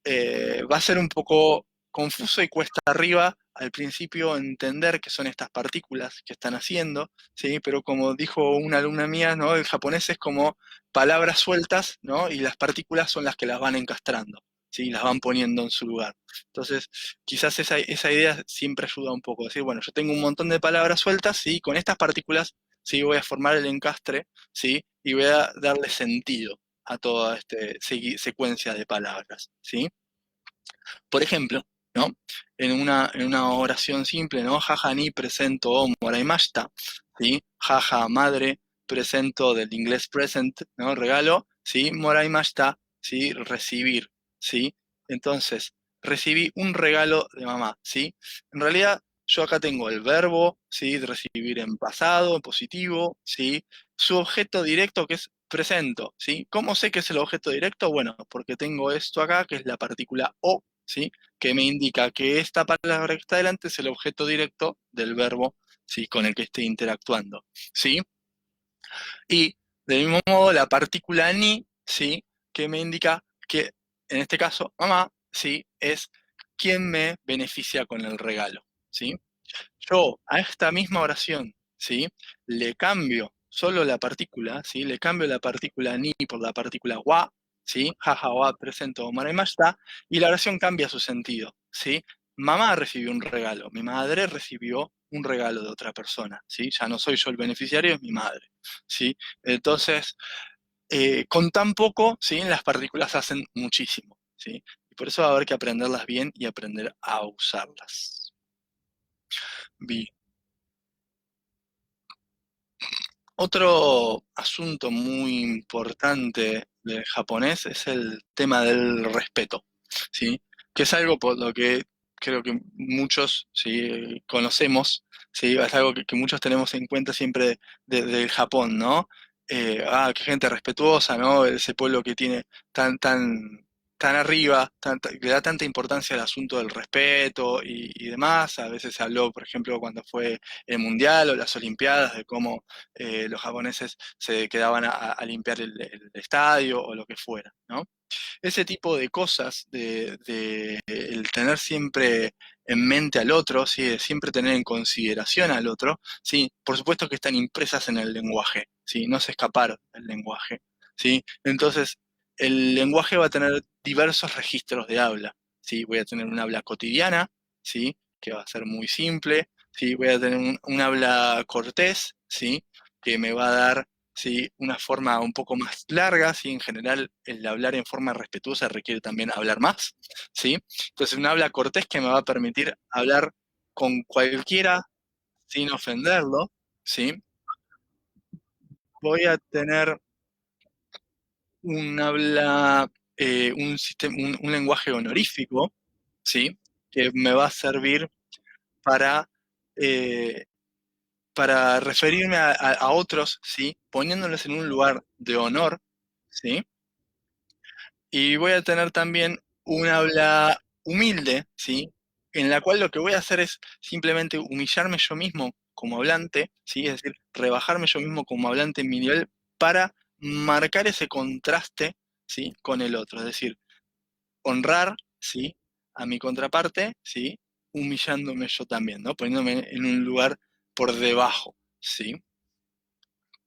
va a ser un poco confuso y cuesta arriba al principio entender qué son estas partículas que están haciendo, ¿sí? Pero como dijo una alumna mía, ¿no? El japonés es como palabras sueltas, ¿no? Y las partículas son las que las van encastrando, ¿sí? Las van poniendo en su lugar. Entonces, quizás esa idea siempre ayuda un poco. Decir, bueno, yo tengo un montón de palabras sueltas, ¿sí? Con estas partículas, ¿sí? Voy a formar el encastre, ¿sí? Y voy a darle sentido a toda esta secuencia de palabras, ¿sí? Por ejemplo, ¿no? En una oración simple, ¿no? Jaja ni presento o moraimashita, ¿sí? Jaja madre, presento del inglés present, ¿no? Regalo, ¿sí? Moraimashita, ¿sí? Recibir, ¿sí? Entonces, recibí un regalo de mamá, ¿sí? En realidad, yo acá tengo el verbo, ¿sí? De recibir en pasado, en positivo, ¿sí? Su objeto directo que es presento, ¿sí? ¿Cómo sé que es el objeto directo? Bueno, porque tengo esto acá, que es la partícula o, ¿sí? Que me indica que esta palabra que está delante es el objeto directo del verbo, ¿sí? Con el que esté interactuando, ¿sí? Y del mismo modo la partícula ni, ¿sí? Que me indica que, en este caso, mamá, ¿sí? Es quien me beneficia con el regalo, ¿sí? Yo a esta misma oración, ¿sí? Le cambio solo la partícula, ¿sí? Le cambio la partícula ni por la partícula wa, ¿sí? Jaja wa presento marimashita, y la oración cambia su sentido, ¿sí? Mamá recibió un regalo, mi madre recibió un regalo de otra persona, ¿sí? Ya no soy yo el beneficiario, es mi madre, ¿sí? Entonces, con tan poco, ¿sí? Las partículas hacen muchísimo, ¿sí? Y por eso va a haber que aprenderlas bien y aprender a usarlas. Bien. Otro asunto muy importante del japonés es el tema del respeto, ¿sí? Que es algo por lo que creo que muchos, ¿sí? Conocemos, ¿sí? Es algo que muchos tenemos en cuenta siempre del Japón, ¿no? Qué gente respetuosa, ¿no? Ese pueblo que tiene tan arriba, le da tanta importancia al asunto del respeto y demás. A veces se habló, por ejemplo, cuando fue el Mundial o las Olimpiadas, de cómo los japoneses se quedaban a limpiar el estadio o lo que fuera, ¿no? Ese tipo de cosas, de el tener siempre en mente al otro, ¿sí? De siempre tener en consideración al otro, ¿sí? Por supuesto que están impresas en el lenguaje, ¿sí? No se escapar del lenguaje, ¿sí? Entonces, el lenguaje va a tener diversos registros de habla, ¿sí? Voy a tener un habla cotidiana, ¿sí? Que va a ser muy simple, ¿sí? Voy a tener un habla cortés, ¿sí? Que me va a dar, ¿sí? Una forma un poco más larga, ¿sí? En general, el hablar en forma respetuosa requiere también hablar más, ¿sí? Entonces, un habla cortés que me va a permitir hablar con cualquiera sin ofenderlo, ¿sí? Voy a tener un habla, un lenguaje honorífico, ¿sí? Que me va a servir para, eh, para referirme a otros, ¿sí? Poniéndolos en un lugar de honor, ¿sí? Y voy a tener también un habla humilde, ¿sí? En la cual lo que voy a hacer es simplemente humillarme yo mismo como hablante, ¿sí? Es decir, rebajarme yo mismo como hablante en mi nivel para marcar ese contraste, ¿sí? Con el otro. Es decir, honrar, ¿sí? a mi contraparte, ¿sí? Humillándome yo también, ¿no? Poniéndome en un lugar por debajo, ¿sí?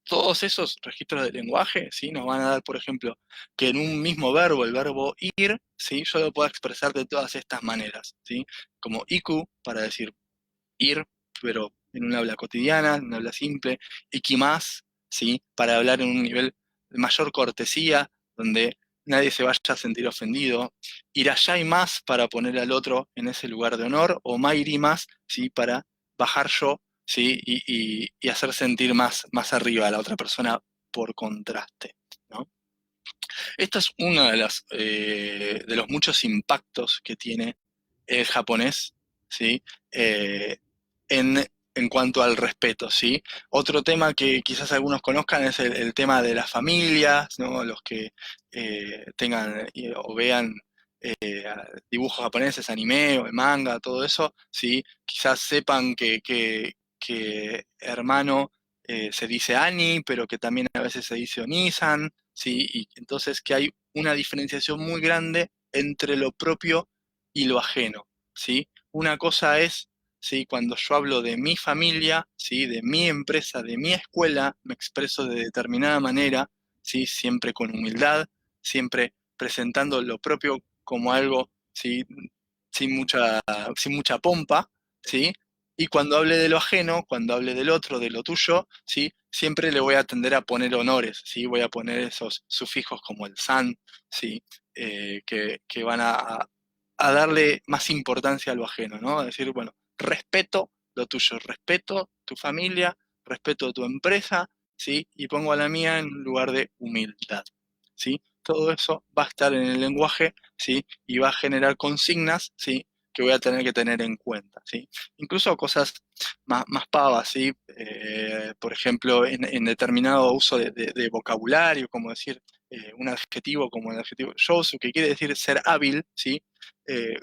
Todos esos registros de lenguaje, ¿sí? Nos van a dar, por ejemplo, que en un mismo verbo, el verbo ir, ¿sí? Yo lo puedo expresar de todas estas maneras, ¿sí? Como iku, para decir ir, pero en un habla cotidiana, en un habla simple, ikimas, ¿sí? Para hablar en un nivel de mayor cortesía, donde nadie se vaya a sentir ofendido, irayaimas para poner al otro en ese lugar de honor, o mairimas, ¿sí? Para bajar yo, ¿sí? Y hacer sentir más arriba a la otra persona por contraste, ¿no? Esto es uno de los muchos impactos que tiene el japonés, ¿sí? Eh, en cuanto al respeto, ¿sí? Otro tema que quizás algunos conozcan es el tema de las familias, ¿no? Los que tengan o vean dibujos japoneses, anime o manga, todo eso, ¿sí? Quizás sepan que hermano se dice ani, pero que también a veces se dice onisan, ¿sí? Y entonces que hay una diferenciación muy grande entre lo propio y lo ajeno, ¿sí? Una cosa es, ¿sí? Cuando yo hablo de mi familia, ¿sí? De mi empresa, de mi escuela, me expreso de determinada manera, ¿sí? Siempre con humildad, siempre presentando lo propio como algo, ¿sí? Sin mucha, sin mucha pompa, ¿sí? Y cuando hable de lo ajeno, cuando hable del otro, de lo tuyo, ¿sí? Siempre le voy a tender a poner honores, ¿sí? Voy a poner esos sufijos como el san, ¿sí? Que van a darle más importancia a lo ajeno, ¿no? A decir, bueno, respeto lo tuyo, respeto tu familia, respeto tu empresa, ¿sí? Y pongo a la mía en un lugar de humildad, ¿sí? Todo eso va a estar en el lenguaje, ¿sí? Y va a generar consignas, ¿sí? Que voy a tener que tener en cuenta, ¿sí? Incluso cosas más pavas, ¿sí? Por ejemplo, en determinado uso de vocabulario, como decir un adjetivo como el adjetivo shousu, que quiere decir ser hábil, ¿sí?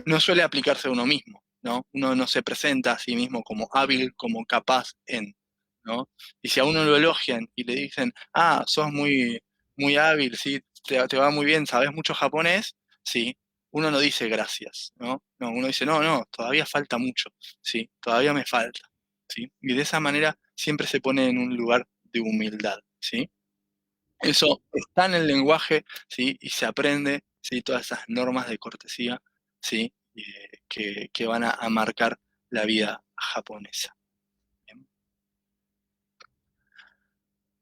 No suele aplicarse a uno mismo, ¿no? Uno no se presenta a sí mismo como hábil, como capaz en, ¿no? Y si a uno lo elogian y le dicen, ah, sos muy hábil, ¿sí? Te va muy bien, sabes mucho japonés, ¿sí? Uno no dice gracias, ¿no? No, uno dice, no, todavía falta mucho, ¿sí? Todavía me falta, ¿sí? Y de esa manera siempre se pone en un lugar de humildad, ¿sí? Eso está en el lenguaje, ¿sí? Y se aprende, ¿sí? Todas esas normas de cortesía, ¿sí? Que van a marcar la vida japonesa. Bien.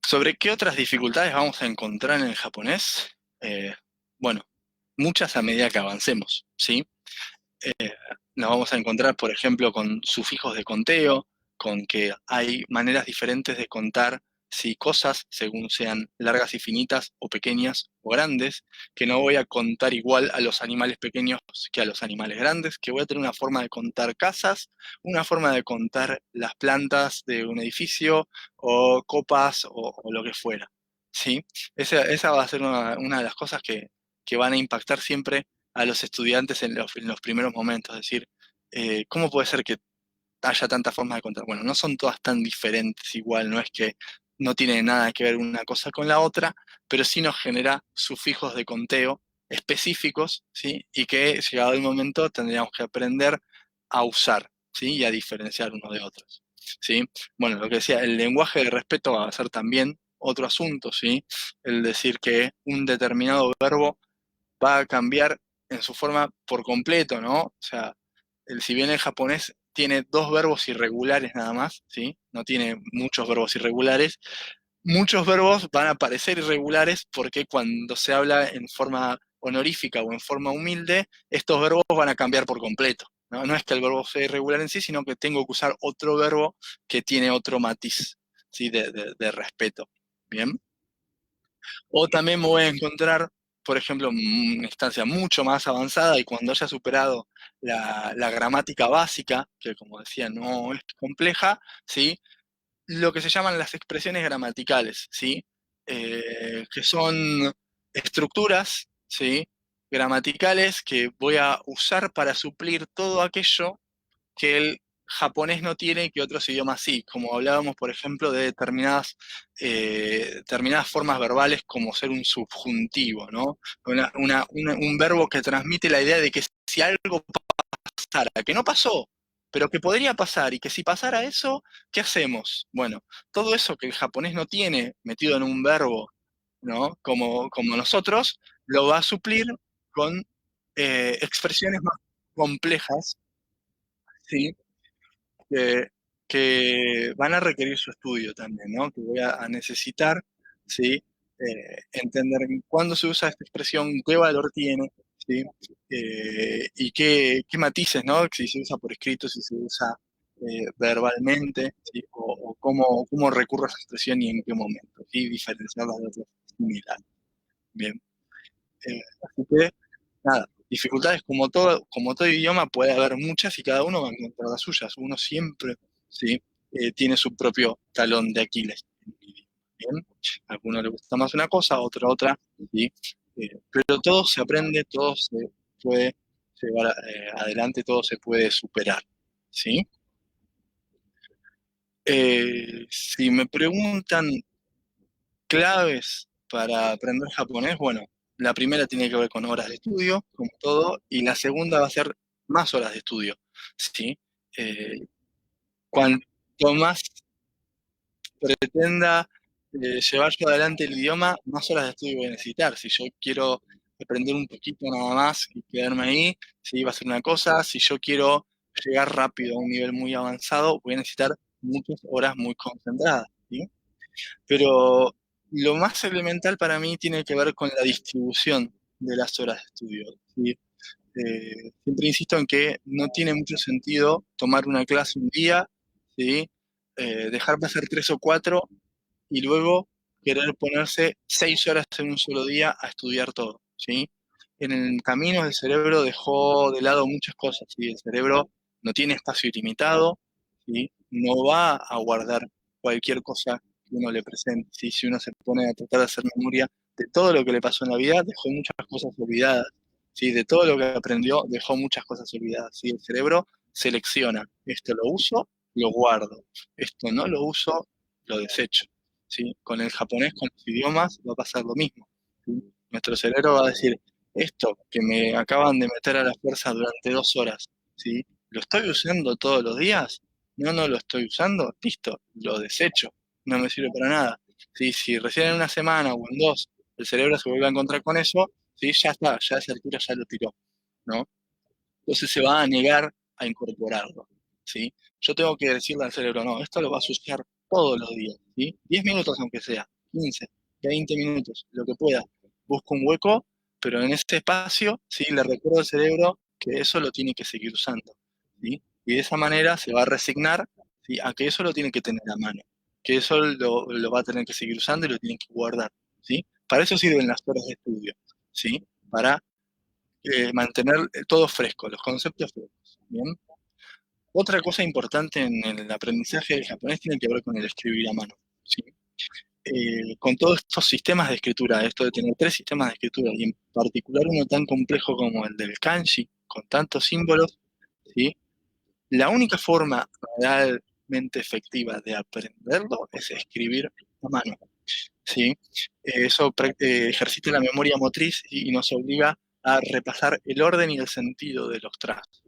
¿Sobre qué otras dificultades vamos a encontrar en el japonés? Eh, bueno, muchas a medida que avancemos, ¿sí? Nos vamos a encontrar, por ejemplo, con sufijos de conteo, con que hay maneras diferentes de contar si cosas, según sean largas y finitas, o pequeñas o grandes, que no voy a contar igual a los animales pequeños que a los animales grandes, que voy a tener una forma de contar casas, una forma de contar las plantas de un edificio, o copas, o lo que fuera. ¿Sí? Esa va a ser una de las cosas que van a impactar siempre a los estudiantes en los primeros momentos, es decir, ¿cómo puede ser que haya tantas formas de contar? Bueno, no son todas tan diferentes igual, no es que no tiene nada que ver una cosa con la otra, pero sí nos genera sufijos de conteo específicos, ¿sí? Y que llegado el momento tendríamos que aprender a usar, ¿sí? Y a diferenciar unos de otros, ¿sí? Bueno, lo que decía, el lenguaje de respeto va a ser también otro asunto, ¿sí? El decir que un determinado verbo va a cambiar en su forma por completo, ¿no? O sea, si bien el japonés tiene dos verbos irregulares nada más, ¿sí? No tiene muchos verbos irregulares, muchos verbos van a parecer irregulares porque cuando se habla en forma honorífica o en forma humilde, estos verbos van a cambiar por completo, ¿no? No es que el verbo sea irregular en sí, sino que tengo que usar otro verbo que tiene otro matiz, ¿sí? De respeto. Bien. O también me voy a encontrar, por ejemplo, en una instancia mucho más avanzada y cuando haya superado la gramática básica, que como decía no es compleja, ¿sí? Lo que se llaman las expresiones gramaticales, ¿sí? Que son estructuras, ¿sí? Gramaticales que voy a usar para suplir todo aquello que el japonés no tiene y que otros idiomas sí, como hablábamos, por ejemplo, de determinadas formas verbales como ser un subjuntivo, ¿no? Un verbo que transmite la idea de que si algo pasara, que no pasó, pero que podría pasar, y que si pasara eso, ¿qué hacemos? Bueno, todo eso que el japonés no tiene metido en un verbo, ¿no? Como nosotros, lo va a suplir con expresiones más complejas, ¿sí? Que, que van a requerir su estudio también, ¿no? Que voy a necesitar, ¿sí? Entender cuándo se usa esta expresión, qué valor tiene, ¿sí? Y qué matices, ¿no? Si se usa por escrito, si se usa verbalmente, ¿sí? O cómo recurro a esa expresión y en qué momento, y diferenciarlas de otras similares. Bien. Así que, nada, dificultades como todo idioma puede haber muchas y cada uno va a encontrar las suyas. Uno siempre, ¿sí? Tiene su propio talón de Aquiles. Bien, a alguno le gusta más una cosa, a otro otra, ¿sí? Pero todo se aprende, todo se puede llevar adelante, todo se puede superar, ¿sí? Si me preguntan claves para aprender japonés, bueno, la primera tiene que ver con horas de estudio, como todo, y la segunda va a ser más horas de estudio, ¿sí? Eh, Cuanto más pretenda llevar yo adelante el idioma, más horas de estudio voy a necesitar. Si yo quiero aprender un poquito nada más y quedarme ahí, sí, va a ser una cosa. Si yo quiero llegar rápido a un nivel muy avanzado, voy a necesitar muchas horas muy concentradas, ¿sí? Pero lo más elemental para mí tiene que ver con la distribución de las horas de estudio, ¿sí? Siempre insisto en que no tiene mucho sentido tomar una clase un día, ¿sí? Dejar pasar 3 o 4 y luego querer ponerse 6 horas en un solo día a estudiar todo, ¿sí? En el camino el cerebro dejó de lado muchas cosas, ¿sí? El cerebro no tiene espacio ilimitado, ¿sí? No va a guardar cualquier cosa que uno le presente, ¿sí? Si uno se pone a tratar de hacer memoria de todo lo que le pasó en la vida, dejó muchas cosas olvidadas, ¿sí? De todo lo que aprendió, dejó muchas cosas olvidadas, ¿sí? El cerebro selecciona, esto lo uso, lo guardo, esto no lo uso, lo desecho. ¿Sí? Con el japonés, con los idiomas, va a pasar lo mismo, ¿sí? Nuestro cerebro va a decir, esto que me acaban de meter a la fuerza durante 2 horas, ¿sí? ¿Lo estoy usando todos los días? No, no lo estoy usando, listo, lo desecho, no me sirve para nada. ¿Sí? Si recién en una semana o en dos el cerebro se vuelve a encontrar con eso, ¿sí? Ya está, ya a esa altura ya lo tiró, ¿no? Entonces se va a negar a incorporarlo, ¿sí? Yo tengo que decirle al cerebro, no, esto lo vas a usar todos los días, ¿sí? 10 minutos aunque sea, 15, 20 minutos, lo que pueda. Busco un hueco, pero en este espacio, ¿sí? Le recuerdo al cerebro que eso lo tiene que seguir usando, ¿sí? Y de esa manera se va a resignar, ¿sí? A que eso lo tiene que tener a mano, que eso lo va a tener que seguir usando y lo tiene que guardar, ¿sí? Para eso sirven las horas de estudio, ¿sí? Para mantener todo fresco, los conceptos frescos. ¿Bien? Otra cosa importante en el aprendizaje del japonés tiene que ver con el escribir a mano, ¿sí? Con todos estos sistemas de escritura, esto de tener 3 sistemas de escritura, y en particular uno tan complejo como el del kanji, con tantos símbolos, ¿sí? La única forma realmente efectiva de aprenderlo es escribir a mano, ¿sí? Eso ejercita la memoria motriz y nos obliga a repasar el orden y el sentido de los trazos,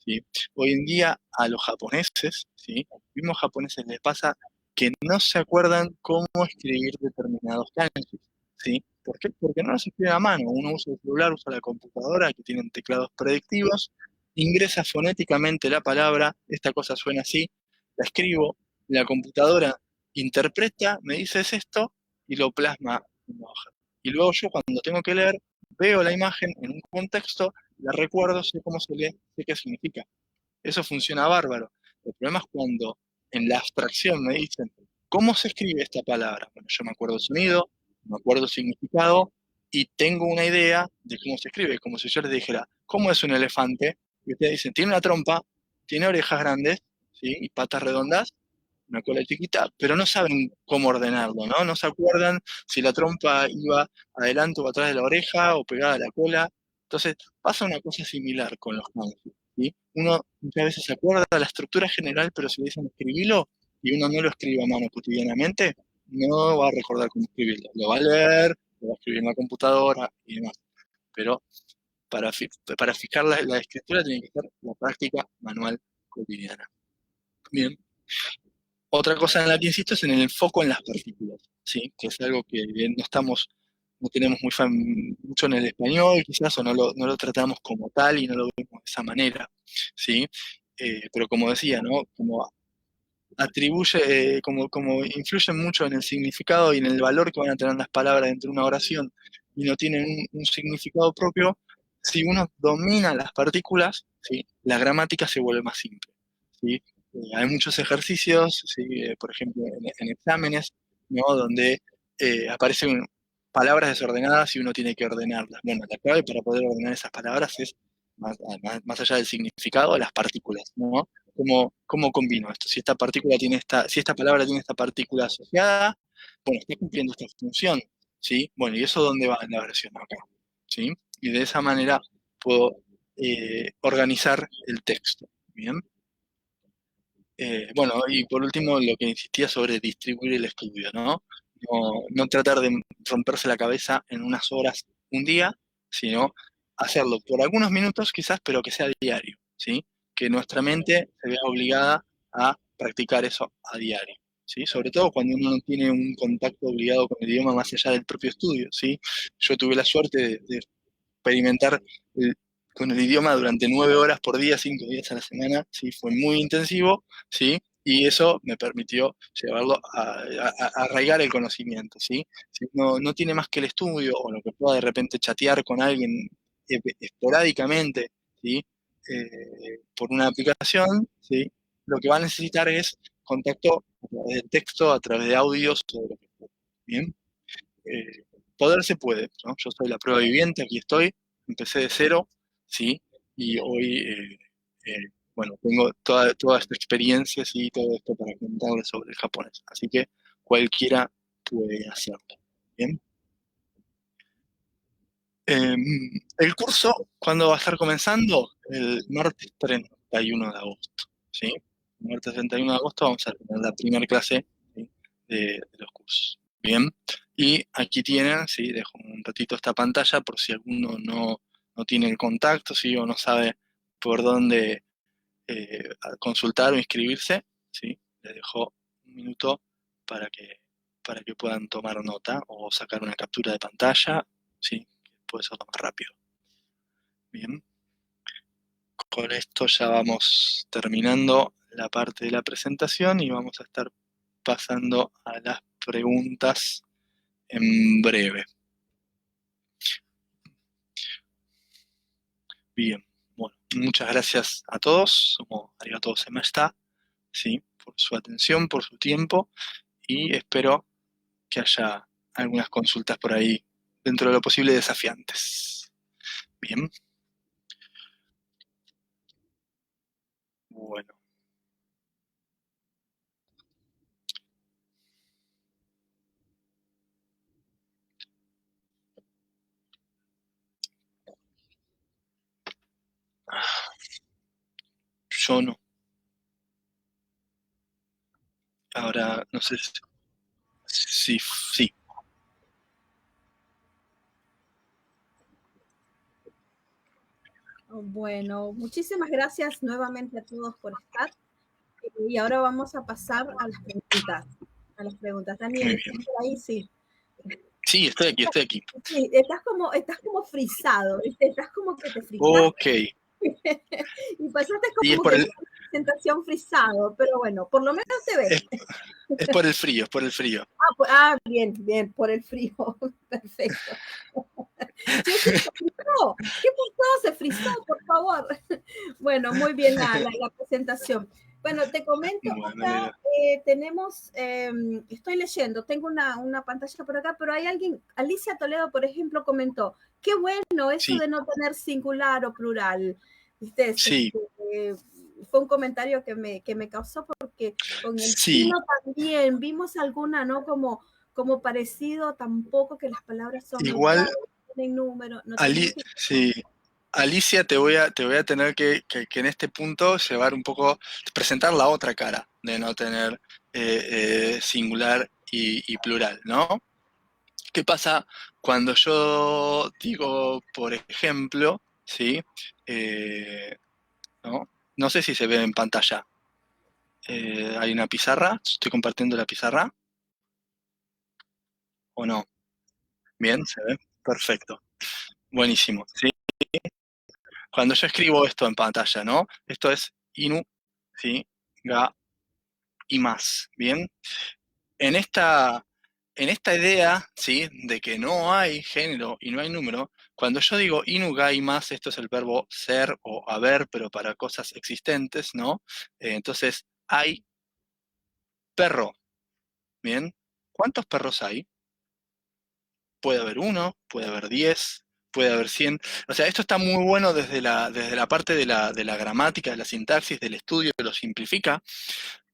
¿sí? Hoy en día a los japoneses, ¿sí? A los mismos japoneses les pasa que no se acuerdan cómo escribir determinados kanjis, ¿sí? ¿Por qué? Porque no los escriben a mano. Uno usa el celular, usa la computadora, que tienen teclados predictivos, ingresa fonéticamente la palabra, esta cosa suena así, la escribo, la computadora interpreta, me dice es esto, y lo plasma en una hoja. Y luego yo cuando tengo que leer, veo la imagen en un contexto, la recuerdo, sé cómo se lee, sé qué significa. Eso funciona bárbaro. El problema es cuando en la abstracción me dicen, ¿cómo se escribe esta palabra? Bueno, yo me acuerdo el sonido, me acuerdo el significado y tengo una idea de cómo se escribe, como si yo les dijera, ¿cómo es un elefante? Y ustedes dicen, tiene una trompa, tiene orejas grandes, ¿sí? Y patas redondas, una cola chiquita, pero no saben cómo ordenarlo, ¿no? No se acuerdan si la trompa iba adelante o atrás de la oreja o pegada a la cola. Entonces, pasa una cosa similar con los kanji, ¿sí? Uno muchas veces se acuerda de la estructura general, pero si le dicen escribilo y uno no lo escribe a mano cotidianamente, no va a recordar cómo escribirlo. Lo va a leer, lo va a escribir en la computadora y demás. Pero para fijar la escritura tiene que ser la práctica manual cotidiana. Bien. Otra cosa en la que insisto es en el enfoque en las partículas, ¿sí? Que es algo que no tenemos mucho en el español, quizás, o no lo tratamos como tal y no lo vemos de esa manera, ¿sí? Pero como decía, ¿no? Como atribuye, como influye mucho en el significado y en el valor que van a tener las palabras dentro de una oración y no tienen un significado propio, si uno domina las partículas, ¿sí? La gramática se vuelve más simple, ¿sí? Hay muchos ejercicios, ¿sí? Por ejemplo, en exámenes, ¿no? Donde aparecen palabras desordenadas y uno tiene que ordenarlas. Bueno, la clave para poder ordenar esas palabras es, más allá del significado, las partículas, ¿no? ¿Cómo combino esto? Si esta palabra tiene esta partícula asociada, bueno, está cumpliendo esta función, ¿sí? Bueno, ¿y eso dónde va en la versión acá? ¿Sí? Y de esa manera puedo organizar el texto, ¿bien? Bueno, y por último, lo que insistía sobre distribuir el estudio, ¿no? No tratar de romperse la cabeza en unas horas un día, sino hacerlo por algunos minutos quizás, pero que sea diario, ¿sí? Que nuestra mente se vea obligada a practicar eso a diario, ¿sí? Sobre todo cuando uno no tiene un contacto obligado con el idioma más allá del propio estudio, ¿sí? Yo tuve la suerte de experimentar el- con el idioma durante 9 horas por día, 5 días a la semana, ¿sí? Fue muy intensivo, ¿sí? Y eso me permitió llevarlo a arraigar el conocimiento, ¿sí? Si uno no tiene más que el estudio o lo que pueda de repente chatear con alguien esporádicamente, ¿sí? Por una aplicación, ¿sí? Lo que va a necesitar es contacto a través de texto, a través de audios, o de lo que fuera, ¿bien? eh, Poder se puede, ¿no? Yo soy la prueba viviente, aquí estoy, empecé de cero, ¿sí? Y hoy, bueno, tengo toda esta experiencia, ¿sí? Todo esto para contarles sobre el japonés. Así que cualquiera puede hacerlo, ¿bien? Eh, el curso, ¿cuándo va a estar comenzando? El martes 31 de agosto, ¿sí? El martes 31 de agosto vamos a tener la primera clase, ¿sí? de los cursos, ¿bien? Y aquí tienen, ¿sí? Dejo un ratito esta pantalla por si alguno no tiene el contacto, ¿sí? O no sabe por dónde consultar o inscribirse, ¿sí? Les dejo un minuto para para que puedan tomar nota o sacar una captura de pantalla, ¿sí? Puede ser lo más rápido. Bien, con esto ya vamos terminando la parte de la presentación y vamos a estar pasando a las preguntas en breve. Bien, bueno, muchas gracias a todos, como arigatou gozaimashita, ¿sí? Por su atención, por su tiempo y espero que haya algunas consultas por ahí dentro de lo posible desafiantes. Bien, bueno. Yo no. Ahora, no sé si sí. Bueno, muchísimas gracias nuevamente a todos por estar. Y ahora vamos a pasar a las preguntas. A las preguntas. Daniel, Muy ¿estás bien. por ahí? Sí. Sí, estoy aquí, estoy aquí. Sí, estás como frisado, ¿viste? Estás como que te frisaste Ok. y pasaste Y como que toda la presentación frisado, pero bueno, por lo menos te ves. es por el frío, es por el frío. Bien, bien, por el frío. Perfecto. Sí, sí, se frizó. ¿Qué pasó? Se frizó, por favor. Bueno, muy bien la presentación. Bueno, te comento, Bueno, acá tenemos, estoy leyendo, tengo una pantalla por acá, pero hay alguien, Alicia Toledo, por ejemplo, comentó, qué bueno eso sí, de no tener singular o plural. ¿Viste? sí, Fue un comentario que me causó porque con el sí. chino también vimos alguna, ¿no? Como parecido tampoco que las palabras son Igual, iguales, no tienen número, no tienen... sí. Alicia, te voy a tener que en este punto llevar un poco, presentar la otra cara de no tener singular y plural, ¿no? ¿Qué pasa cuando yo digo, por ejemplo, ¿sí? ¿No? No sé si se ve en pantalla. Hay una pizarra, estoy compartiendo la pizarra, ¿o no? Bien, ¿se ve? Perfecto. Buenísimo, ¿sí? Cuando yo escribo esto en pantalla, ¿no? Esto es inu, ¿sí? Ga y más, ¿bien? En esta idea, ¿sí? De que no hay género y no hay número, cuando yo digo inu, ga y más, esto es el verbo ser o haber, pero para cosas existentes, ¿no? Entonces, hay perro, ¿bien? ¿Cuántos perros hay? Puede haber uno, puede haber 10, puede haber 100. O sea, esto está muy bueno desde la parte de la gramática, de la sintaxis, del estudio, que lo simplifica,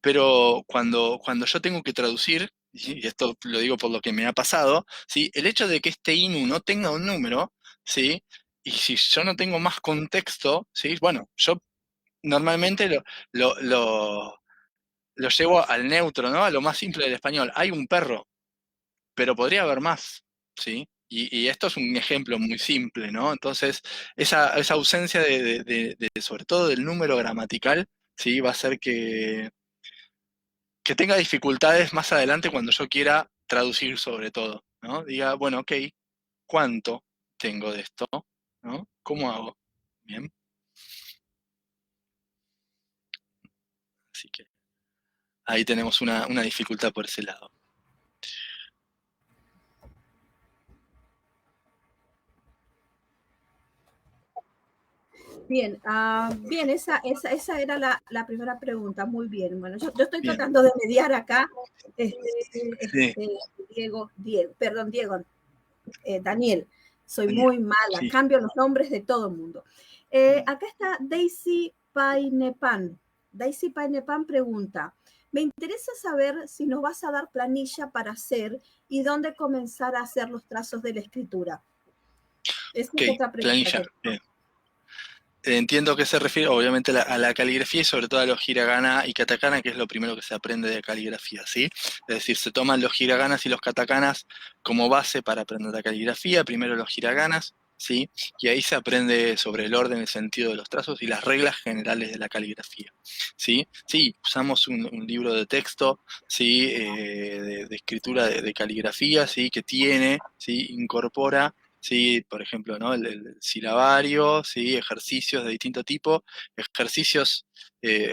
pero cuando yo tengo que traducir, y esto lo digo por lo que me ha pasado, ¿sí? El hecho de que este inu no tenga un número, ¿sí? Y si yo no tengo más contexto, ¿sí? Bueno, yo normalmente lo, lo- lo llevo al neutro, ¿no? A lo más simple del español. Hay un perro, pero podría haber más, ¿sí? Y esto es un ejemplo muy simple, ¿no? Entonces, esa ausencia sobre todo del número gramatical, ¿sí? Va a hacer que tenga dificultades más adelante cuando yo quiera traducir sobre todo, ¿no? Diga, bueno, ok, ¿cuánto tengo de esto? ¿No? ¿Cómo hago? Bien, así que ahí tenemos una dificultad por ese lado. Bien, bien, esa era la primera pregunta. Muy bien. Bueno, yo estoy Bien, tratando de mediar acá. Este, sí, Diego, Daniel, soy Daniel, muy mala, sí, cambio los nombres de todo el mundo. Acá está Daisy Painepan. Daisy Painepan pregunta, me interesa saber si nos vas a dar planilla para hacer y dónde comenzar a hacer los trazos de la escritura. Esa ok, es otra pregunta planilla, que bien. Entiendo que se refiere obviamente a la caligrafía y sobre todo a los hiragana y katakana, que es lo primero que se aprende de caligrafía, ¿sí? Es decir, se toman los hiraganas y los katakanas como base para aprender la caligrafía, primero los hiraganas, ¿sí? Y ahí se aprende sobre el orden, el sentido de los trazos y las reglas generales de la caligrafía, ¿sí? Sí, usamos un libro de texto, ¿sí? De escritura de caligrafía, ¿sí? Que tiene, ¿sí? Incorpora, sí, por ejemplo, ¿no? El silabario, sí, ejercicios de distinto tipo, ejercicios,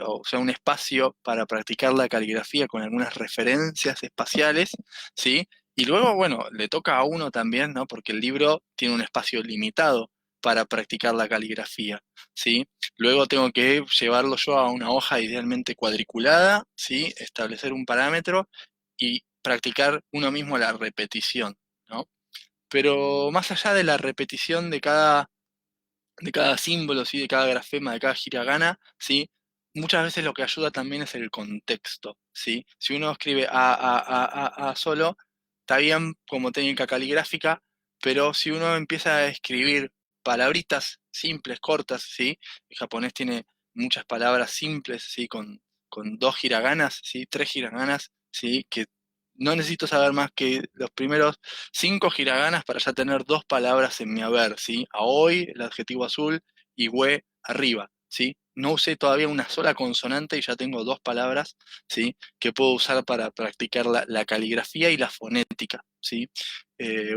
o sea, un espacio para practicar la caligrafía con algunas referencias espaciales, ¿sí? Y luego, bueno, le toca a uno también, ¿no? Porque el libro tiene un espacio limitado para practicar la caligrafía, ¿sí? Luego tengo que llevarlo yo a una hoja idealmente cuadriculada, ¿sí? Establecer un parámetro y practicar uno mismo la repetición, ¿no? Pero más allá de la repetición de cada símbolo, ¿sí? De cada grafema, de cada hiragana, ¿sí? Muchas veces lo que ayuda también es el contexto, ¿sí? Si uno escribe a solo, está bien como técnica caligráfica, pero si uno empieza a escribir palabritas simples, cortas, ¿sí? El japonés tiene muchas palabras simples, ¿sí? Con dos hiraganas, ¿sí? Tres hiraganas, ¿sí? Que no necesito saber más que los primeros 5 hiraganas para ya tener dos palabras en mi haber, ¿sí? Aoi, el adjetivo azul, y we, arriba, ¿sí? No usé todavía una sola consonante y ya tengo dos palabras, ¿sí? Que puedo usar para practicar la caligrafía y la fonética, ¿sí?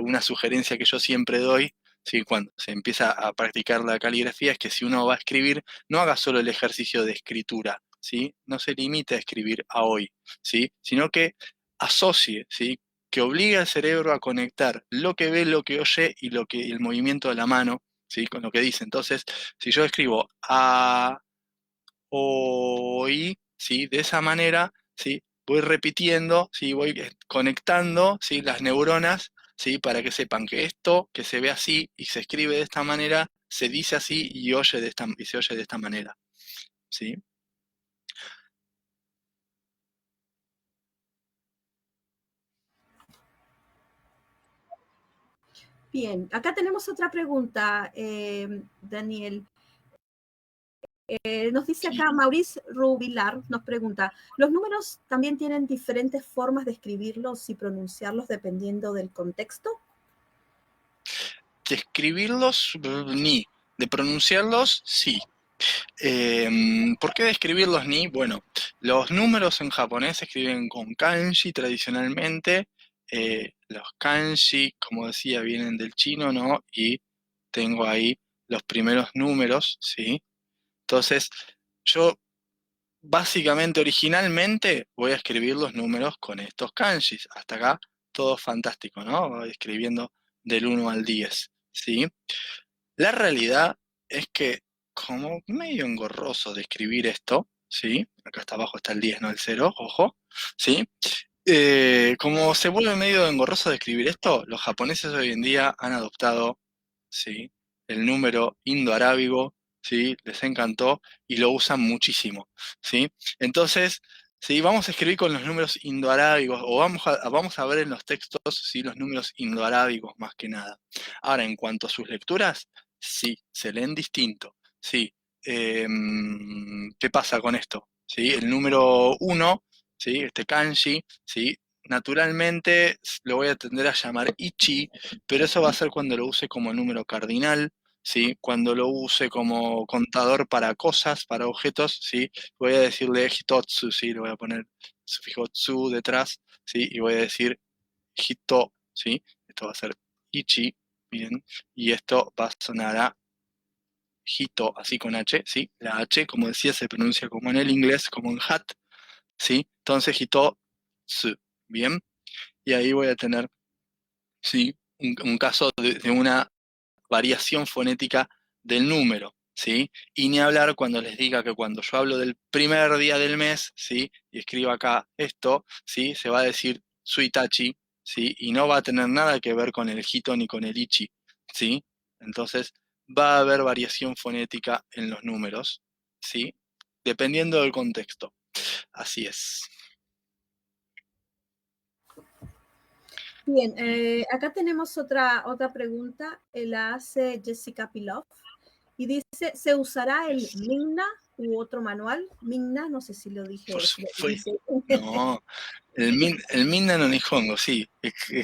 Una sugerencia que yo siempre doy, ¿sí? Cuando se empieza a practicar la caligrafía es que si uno va a escribir, no haga solo el ejercicio de escritura, ¿sí? No se limite a escribir a hoy, ¿sí? Sino que asocie, ¿sí? Que obliga al cerebro a conectar lo que ve, lo que oye y el movimiento de la mano, ¿sí? Con lo que dice. Entonces, si yo escribo a, o, i, ¿sí? De esa manera, ¿sí? Voy repitiendo, ¿sí? Voy conectando, ¿sí? Las neuronas, ¿sí? Para que sepan que esto, que se ve así y se escribe de esta manera, se dice así y se oye de esta manera, ¿sí? Bien, acá tenemos otra pregunta, Daniel. Nos dice Sí. acá Maurice Rubilar, nos pregunta, ¿los números también tienen diferentes formas de escribirlos y pronunciarlos dependiendo del contexto? De escribirlos, ni. De pronunciarlos, sí. ¿Por qué de escribirlos ni? Bueno, los números en japonés se escriben con kanji tradicionalmente. Los kanji, como decía, vienen del chino, ¿no? Y tengo ahí los primeros números, ¿sí? Entonces, yo básicamente, originalmente, voy a escribir los números con estos kanjis. Hasta acá, todo fantástico, ¿no? Voy escribiendo del 1 al 10, ¿sí? La realidad es que, como medio engorroso de escribir esto, ¿sí? Acá está abajo está el 10, no el 0, ojo, ¿sí? Como se vuelve medio engorroso de escribir esto, los japoneses hoy en día han adoptado, ¿sí? El número indoarábigo, ¿sí? Les encantó y lo usan muchísimo, ¿sí? Entonces, si vamos a escribir con los números indoarábigos o vamos a ver en los textos, ¿sí? Los números indoarábigos más que nada. Ahora, en cuanto a sus lecturas, sí, se leen distinto, sí. ¿Qué pasa con esto? ¿Sí? El número 1, ¿sí? Este kanji, ¿sí? Naturalmente lo voy a tender a llamar ichi, pero eso va a ser cuando lo use como número cardinal, ¿sí? Cuando lo use como contador para cosas, para objetos, ¿sí? Voy a decirle hitotsu, ¿sí? Le voy a poner sufijo tsu detrás, ¿sí? Y voy a decir hito, ¿sí? Esto va a ser ichi, bien, y esto va a sonar a hito, así con H, ¿sí? La H, como decía, se pronuncia como en el inglés, como en hat, ¿sí? Entonces hitotsu, bien, y ahí voy a tener, ¿sí? Un caso de una variación fonética del número, ¿sí? Y ni hablar cuando les diga que cuando yo hablo del primer día del mes, ¿sí? Y escribo acá esto, ¿sí? Se va a decir suitachi, ¿sí? Y no va a tener nada que ver con el hito ni con el ichi, ¿sí? Entonces va a haber variación fonética en los números, ¿sí? Dependiendo del contexto. Así es. Bien, acá tenemos otra pregunta, la hace Jessica Pilov y dice, ¿se usará el Mingna u otro manual? Mingna, no sé si lo dije. Pues fue. Dice. No, el Minna no Nihongo, sí,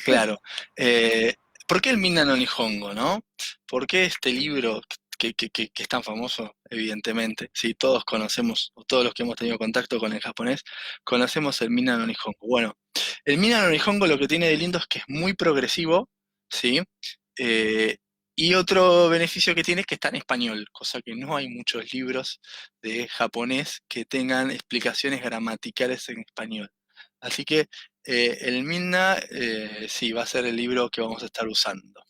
claro. Eh, ¿Por qué el Minna no Nihongo, no? ¿Por qué este libro que es tan famoso, evidentemente? Sí, todos conocemos, o todos los que hemos tenido contacto con el japonés, conocemos el Minna no Nihongo. Bueno, el Minna no Nihongo lo que tiene de lindo es que es muy progresivo, ¿sí? Eh, y otro beneficio que tiene es que está en español, cosa que no hay muchos libros de japonés que tengan explicaciones gramaticales en español. Así que el Minna sí va a ser el libro que vamos a estar usando.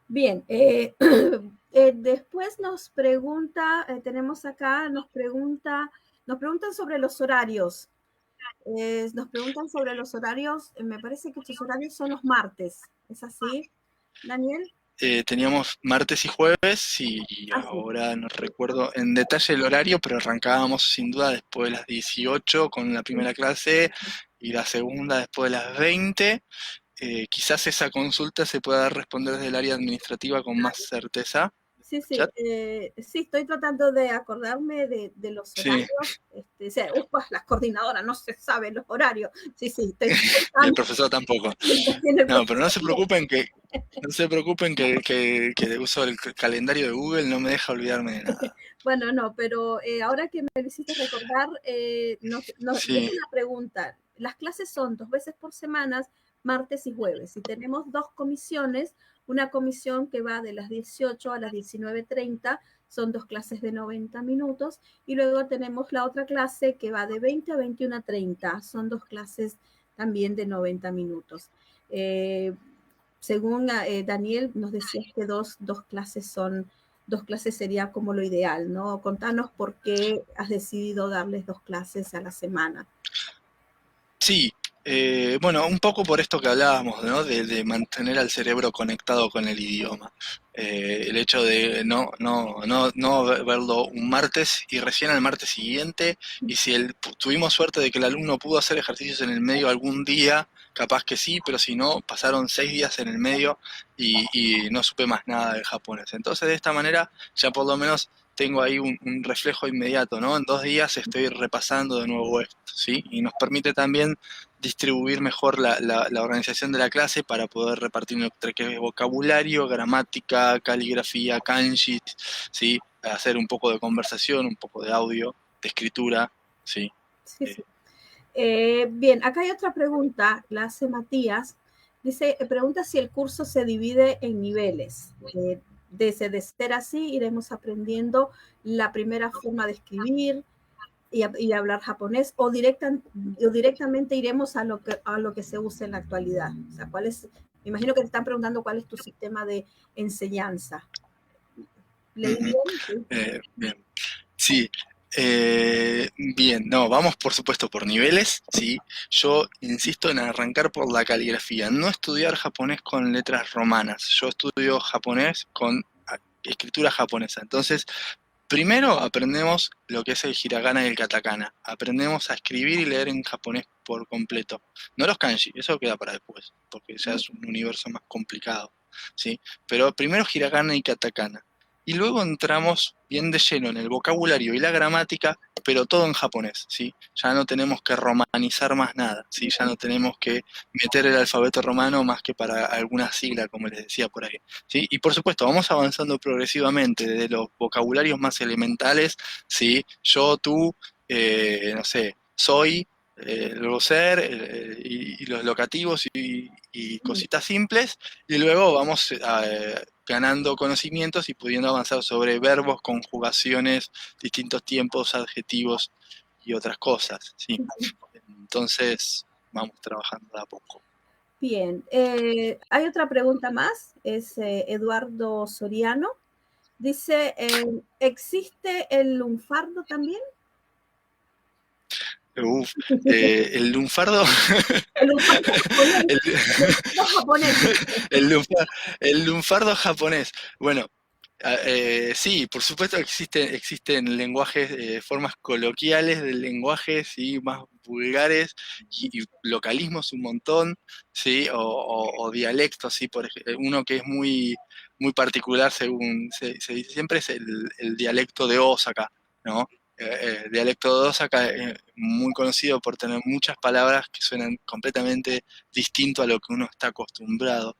Bien, después nos pregunta, tenemos acá, nos preguntan sobre los horarios. Nos preguntan sobre los horarios, me parece que estos horarios son los martes, ¿es así, Daniel? Teníamos martes y jueves y Ah, sí. ahora no recuerdo en detalle el horario, pero arrancábamos sin duda después de las 18 con la primera clase y la segunda después de las 20. Quizás esa consulta se pueda responder desde el área administrativa con más certeza. Sí, sí, ¿Chat? sí, estoy tratando de acordarme de los Sí, horarios. O sea, las coordinadoras no se saben los horarios. Sí, sí, estoy y el pensando profesor tampoco. en el No, pero no profesor. se preocupen no se preocupen que uso el calendario de Google, no me deja olvidarme de nada. Bueno, no, pero ahora que me lo hiciste recordar, Sí, dejo una pregunta. Las clases son 2 veces por semana, martes y jueves, y tenemos 2 comisiones, una comisión que va de las 18 a las 19:30, son 2 clases de 90 minutos, y luego tenemos la otra clase que va de 20 a 21:30, son 2 clases también de 90 minutos. Eh, Según Daniel, nos decías que dos clases sería como lo ideal, ¿no? Contanos por qué has decidido darles 2 clases a la semana. sí, bueno, un poco por esto que hablábamos, ¿no? De mantener al cerebro conectado con el idioma. El hecho de no verlo un martes y recién al martes siguiente, y si tuvimos suerte de que el alumno pudo hacer ejercicios en el medio algún día, capaz que sí, pero si no, pasaron 6 días en el medio y no supe más nada del japonés. Entonces, de esta manera, ya por lo menos tengo ahí un reflejo inmediato, ¿no? En 2 días estoy repasando de nuevo esto, ¿sí? Y nos permite también distribuir mejor la organización de la clase para poder repartir entre qué es vocabulario, gramática, caligrafía, kanji, ¿sí? Hacer un poco de conversación, un poco de audio, de escritura, ¿sí? Sí, sí. Bien, acá hay otra pregunta, la hace Matías. Dice, pregunta si el curso se divide en niveles. De ser así, iremos aprendiendo la primera forma de escribir y hablar japonés, o directamente iremos a lo que se usa en la actualidad. O sea, ¿cuál es? Me imagino que te están preguntando cuál es tu sistema de enseñanza. ¿Leí bien? Bien. Sí, bien, no, vamos por supuesto por niveles, sí. Yo insisto en arrancar por la caligrafía, no estudiar japonés con letras romanas, yo estudio japonés con escritura japonesa. Entonces, primero aprendemos lo que es el hiragana y el katakana, aprendemos a escribir y leer en japonés por completo, no los kanji, eso queda para después, porque ya es un universo más complicado, ¿sí? Pero primero hiragana y katakana. Y luego entramos bien de lleno en el vocabulario y la gramática, pero todo en japonés, ¿sí? Ya no tenemos que romanizar más nada, ¿sí? Ya no tenemos que meter el alfabeto romano más que para alguna sigla, como les decía por ahí, ¿sí? Y por supuesto, vamos avanzando progresivamente desde los vocabularios más elementales, ¿sí? Yo, tú, no sé, soy, luego ser, y los locativos y cositas simples, y luego vamos ganando conocimientos y pudiendo avanzar sobre verbos, conjugaciones, distintos tiempos, adjetivos y otras cosas, ¿sí? Entonces, vamos trabajando de a poco. Bien, hay otra pregunta más, es Eduardo Soriano. Dice, ¿existe el lunfardo también? Uf, el lunfardo, El lunfardo japonés. el, El lunfardo japonés. el el lunfardo japonés. Bueno, sí, por supuesto que existen lenguajes, formas coloquiales del lenguaje, sí, más vulgares y localismos un montón, sí, o dialectos, sí, por ejemplo, uno que es muy particular según se dice siempre es el dialecto de Osaka, ¿no? El dialecto de Osaka es muy conocido por tener muchas palabras que suenan completamente distinto a lo que uno está acostumbrado.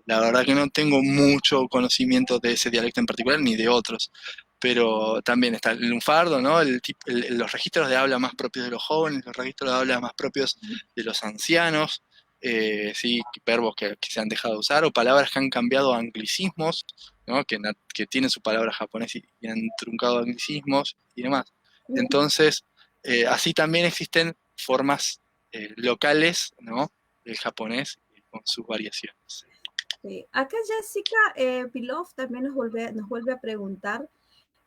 La verdad que no tengo mucho conocimiento de ese dialecto en particular ni de otros, pero también está el lunfardo, ¿no? Los registros de habla más propios de los jóvenes, los registros de habla más propios de los ancianos, sí, verbos que se han dejado de usar o palabras que han cambiado a anglicismos, ¿no? Que tienen su palabra japonés y han truncado anglicismos y demás. Entonces, así también existen formas locales, ¿no? Del japonés con sus variaciones. Sí. Acá Jessica Pilov también nos vuelve a preguntar,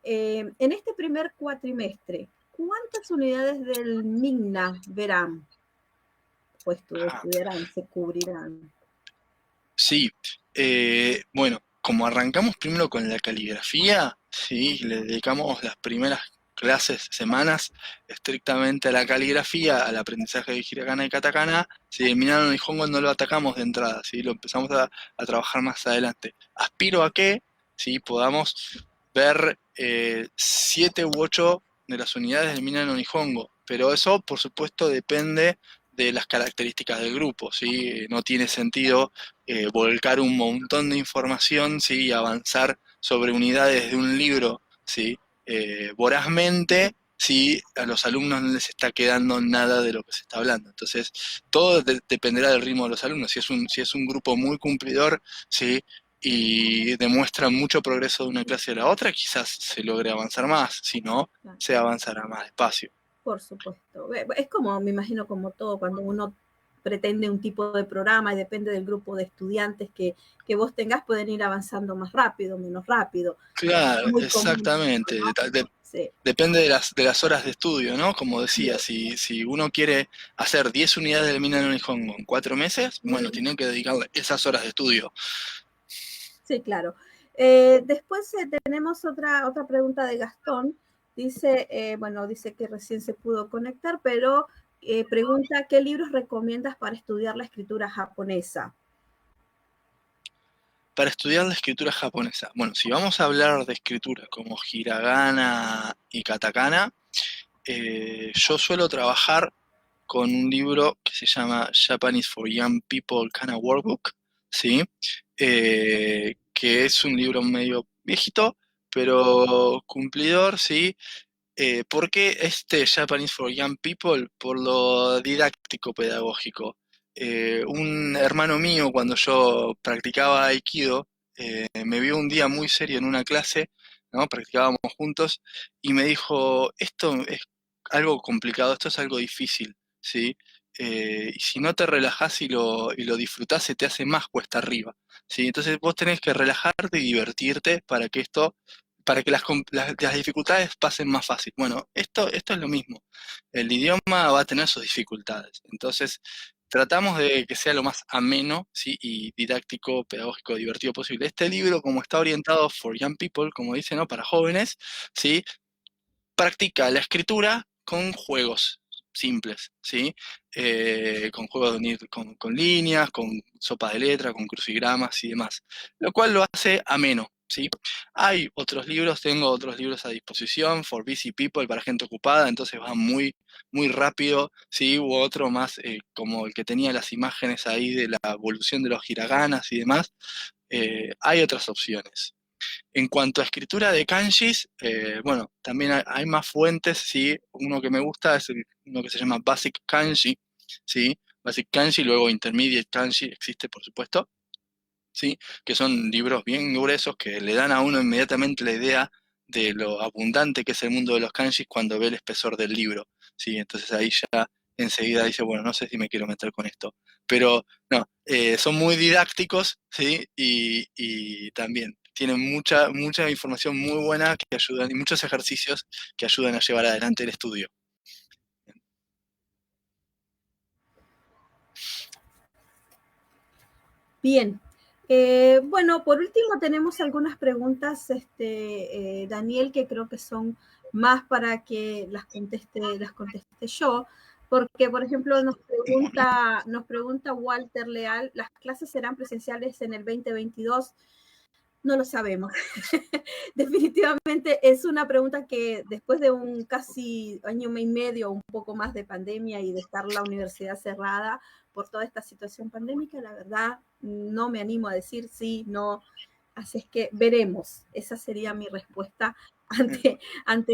en este primer cuatrimestre, ¿cuántas unidades del MIGNA verán? Pues Ah, estudiarán, se cubrirán. sí, bueno, como arrancamos primero con la caligrafía, sí, le dedicamos las primeras clases, semanas, estrictamente a la caligrafía, al aprendizaje de hiragana y katakana. Si el Minano Nihongo no lo atacamos de entrada, ¿sí? Lo empezamos a trabajar más adelante. Aspiro a que, ¿sí? Podamos ver 7 u 8 de las unidades del Minano Nihongo, pero eso, por supuesto, depende de las características del grupo, ¿sí? No tiene sentido volcar un montón de información, ¿sí? Y avanzar sobre unidades de un libro, ¿sí? Vorazmente, si a los alumnos no les está quedando nada de lo que se está hablando. Entonces, todo dependerá del ritmo de los alumnos. Si es un grupo muy cumplidor, ¿sí? Y demuestra mucho progreso de una clase a la otra, quizás se logre avanzar más, si no, se avanzará más despacio. Por supuesto. Es como, me imagino, como todo, cuando uno pretende un tipo de programa y depende del grupo de estudiantes que vos tengas, pueden ir avanzando más rápido, menos rápido. Claro, Muy común, exactamente. ¿no? Sí. Depende de las horas de estudio, ¿no? Como decía, si uno quiere hacer 10 unidades del Minano Nihongo en 4 meses, bueno, tiene que dedicarle esas horas de estudio. Sí, claro. Después tenemos otra pregunta de Gastón. Dice, bueno, dice que recién se pudo conectar, pero pregunta, ¿qué libros recomiendas para estudiar la escritura japonesa? para estudiar la escritura japonesa. Bueno, si vamos a hablar de escritura como hiragana y katakana, yo suelo trabajar con un libro que se llama Japanese for Young People Kana Workbook, ¿sí? Que es un libro medio viejito, pero cumplidor, ¿sí? ¿Por qué este Japanese for Young People? Por lo didáctico pedagógico. Un hermano mío, cuando yo practicaba Aikido, me vio un día muy serio en una clase, ¿no? Practicábamos juntos, y me dijo, esto es algo complicado, esto es algo difícil, ¿sí? Y si no te relajás y lo disfrutás, se te hace más cuesta arriba, ¿sí? Entonces vos tenés que relajarte y divertirte para que esto para que las dificultades pasen más fácil. Bueno, esto es lo mismo. El idioma va a tener sus dificultades. Entonces, tratamos de que sea lo más ameno, ¿sí? Y didáctico, pedagógico, divertido posible. Este libro, como está orientado for young people, como dice, ¿no? Para jóvenes, ¿sí? Practica la escritura con juegos simples, ¿sí? Con juegos de unir con líneas, con sopa de letra, con crucigramas y demás, lo cual lo hace ameno, ¿sí? Hay otros libros, tengo otros libros a disposición, For Busy People, para gente ocupada, entonces va muy, muy rápido, ¿sí? Hubo otro más como el que tenía las imágenes ahí de la evolución de los hiraganas y demás. Hay otras opciones. En cuanto a escritura de kanjis, bueno, también hay más fuentes, ¿sí? Uno que me gusta es uno que se llama Basic Kanji, ¿sí? Basic Kanji, luego Intermediate Kanji existe, por supuesto, ¿sí? Que son libros bien gruesos que le dan a uno inmediatamente la idea de lo abundante que es el mundo de los kanjis cuando ve el espesor del libro, ¿sí? Entonces ahí ya enseguida dice, bueno, no sé si me quiero meter con esto. Pero no, son muy didácticos, ¿sí? Y también tienen mucha información muy buena que ayudan y muchos ejercicios que ayudan a llevar adelante el estudio. Bien. Bueno, por último tenemos algunas preguntas, Daniel, que creo que son más para que las conteste yo, porque, por ejemplo, nos pregunta Walter Leal, ¿las clases serán presenciales en el 2022? No lo sabemos. Definitivamente es una pregunta que después de un casi año y medio, un poco más de pandemia y de estar la universidad cerrada por toda esta situación pandémica, la verdad no me animo a decir sí, no. Así es que veremos. Esa sería mi respuesta ante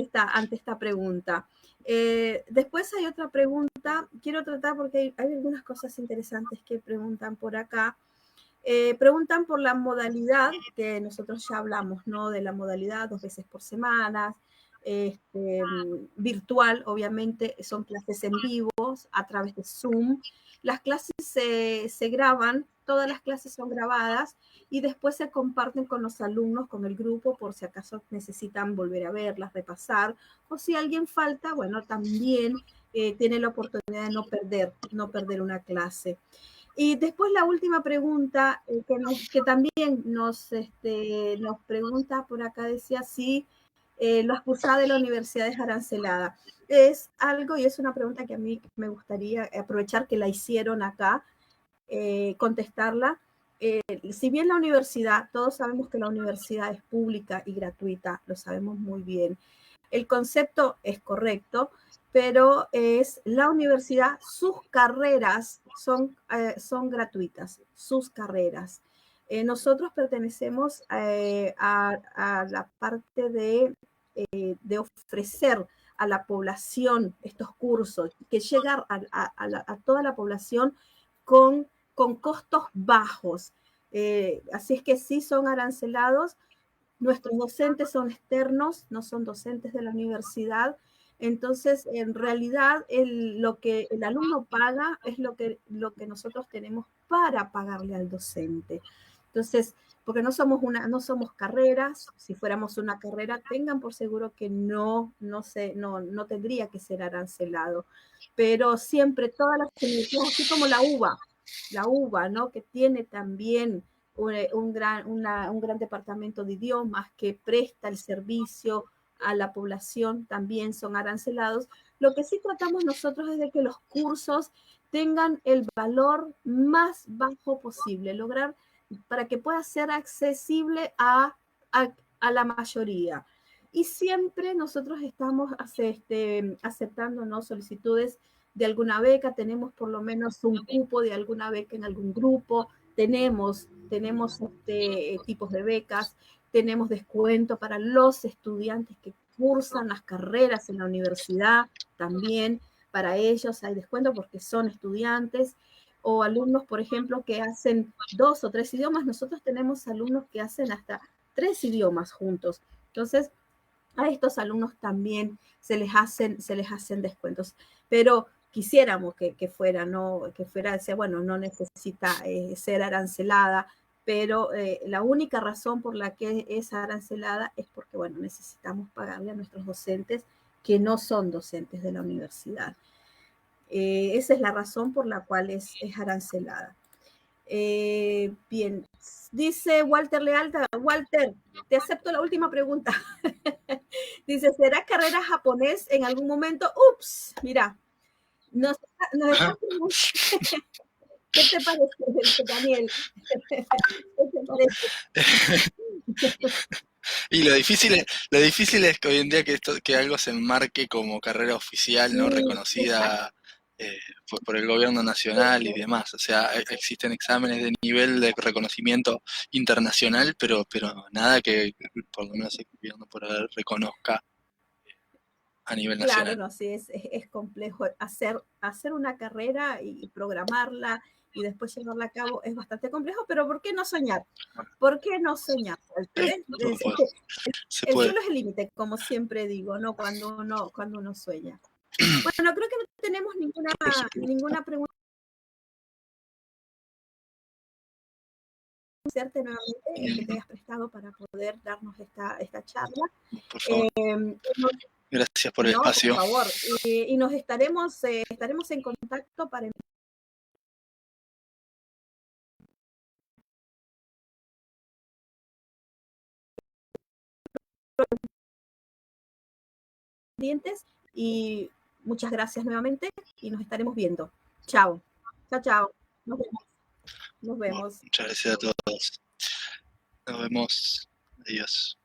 esta pregunta. Después hay otra pregunta. Quiero tratar porque hay algunas cosas interesantes que preguntan por acá. Preguntan por la modalidad, que nosotros ya hablamos, ¿no? De la modalidad 2 veces por semana, virtual, obviamente, son clases en vivo a través de Zoom. Las clases se graban, todas las clases son grabadas y después se comparten con los alumnos, con el grupo, por si acaso necesitan volver a verlas, repasar, o si alguien falta, bueno, también tiene la oportunidad de no perder una clase. Y después la última pregunta, que también nos pregunta por acá, decía si la expulsada de la universidad es arancelada. Es algo, y es una pregunta que a mí me gustaría aprovechar que la hicieron acá, contestarla. Si bien la universidad, todos sabemos que la universidad es pública y gratuita, lo sabemos muy bien. El concepto es correcto, pero es la universidad, sus carreras son gratuitas, sus carreras. Nosotros pertenecemos a la parte de ofrecer a la población estos cursos, que llegar a toda la población con costos bajos. Así es que sí son arancelados. Nuestros docentes son externos, no son docentes de la universidad. Entonces, en realidad, lo que el alumno paga es lo que nosotros tenemos para pagarle al docente. Entonces, porque no somos carreras, si fuéramos una carrera, tengan por seguro que no tendría que ser arancelado. Pero siempre todas las universidades, así como la UBA, ¿no? Que tiene también un gran departamento de idiomas que presta el servicio a la población, también son arancelados. Lo que sí tratamos nosotros es de que los cursos tengan el valor más bajo posible, lograr pueda ser accesible a la mayoría. Y siempre nosotros estamos aceptando, ¿no?, solicitudes de alguna beca, tenemos por lo menos un cupo de alguna beca en algún grupo, tenemos tipos de becas, tenemos descuento para los estudiantes que cursan las carreras en la universidad, también para ellos hay descuento porque son estudiantes, o alumnos, por ejemplo, que hacen 2 o 3 idiomas. Nosotros tenemos alumnos que hacen hasta 3 idiomas juntos. Entonces, a estos alumnos también se les hacen descuentos. Pero quisiéramos que fuera, ¿no? Que fuera, bueno, no necesita ser arancelada, pero la única razón por la que es arancelada es porque, bueno, necesitamos pagarle a nuestros docentes que no son docentes de la universidad. Esa es la razón por la cual es arancelada. Bien, dice Walter Lealta. Walter, te acepto la última pregunta. Dice, ¿será carrera japonés en algún momento? Ups, mira, nos está ¿Qué te parece, Daniel? ¿Qué te parece? Y lo difícil es que hoy en día que algo se enmarque como carrera oficial, ¿no? Reconocida por el gobierno nacional y demás. O sea, existen exámenes de nivel de reconocimiento internacional, pero nada que por lo menos el gobierno por ahora reconozca a nivel nacional. Claro, no, sí, es complejo. Hacer una carrera y programarla y después llevarla a cabo es bastante complejo, pero ¿por qué no soñar? ¿Por qué no soñar? El cielo es el límite, como siempre digo, ¿no? Cuando uno sueña. Bueno, creo que no tenemos ninguna pregunta. Agradecerte nuevamente que te hayas prestado para poder darnos esta charla. Por favor. Gracias por el espacio. Por favor. Y nos estaremos en contacto para pendientes, y muchas gracias nuevamente y nos estaremos viendo. Chao. Chao, chao. Nos vemos. Nos vemos. Muchas gracias a todos. Nos vemos. Adiós.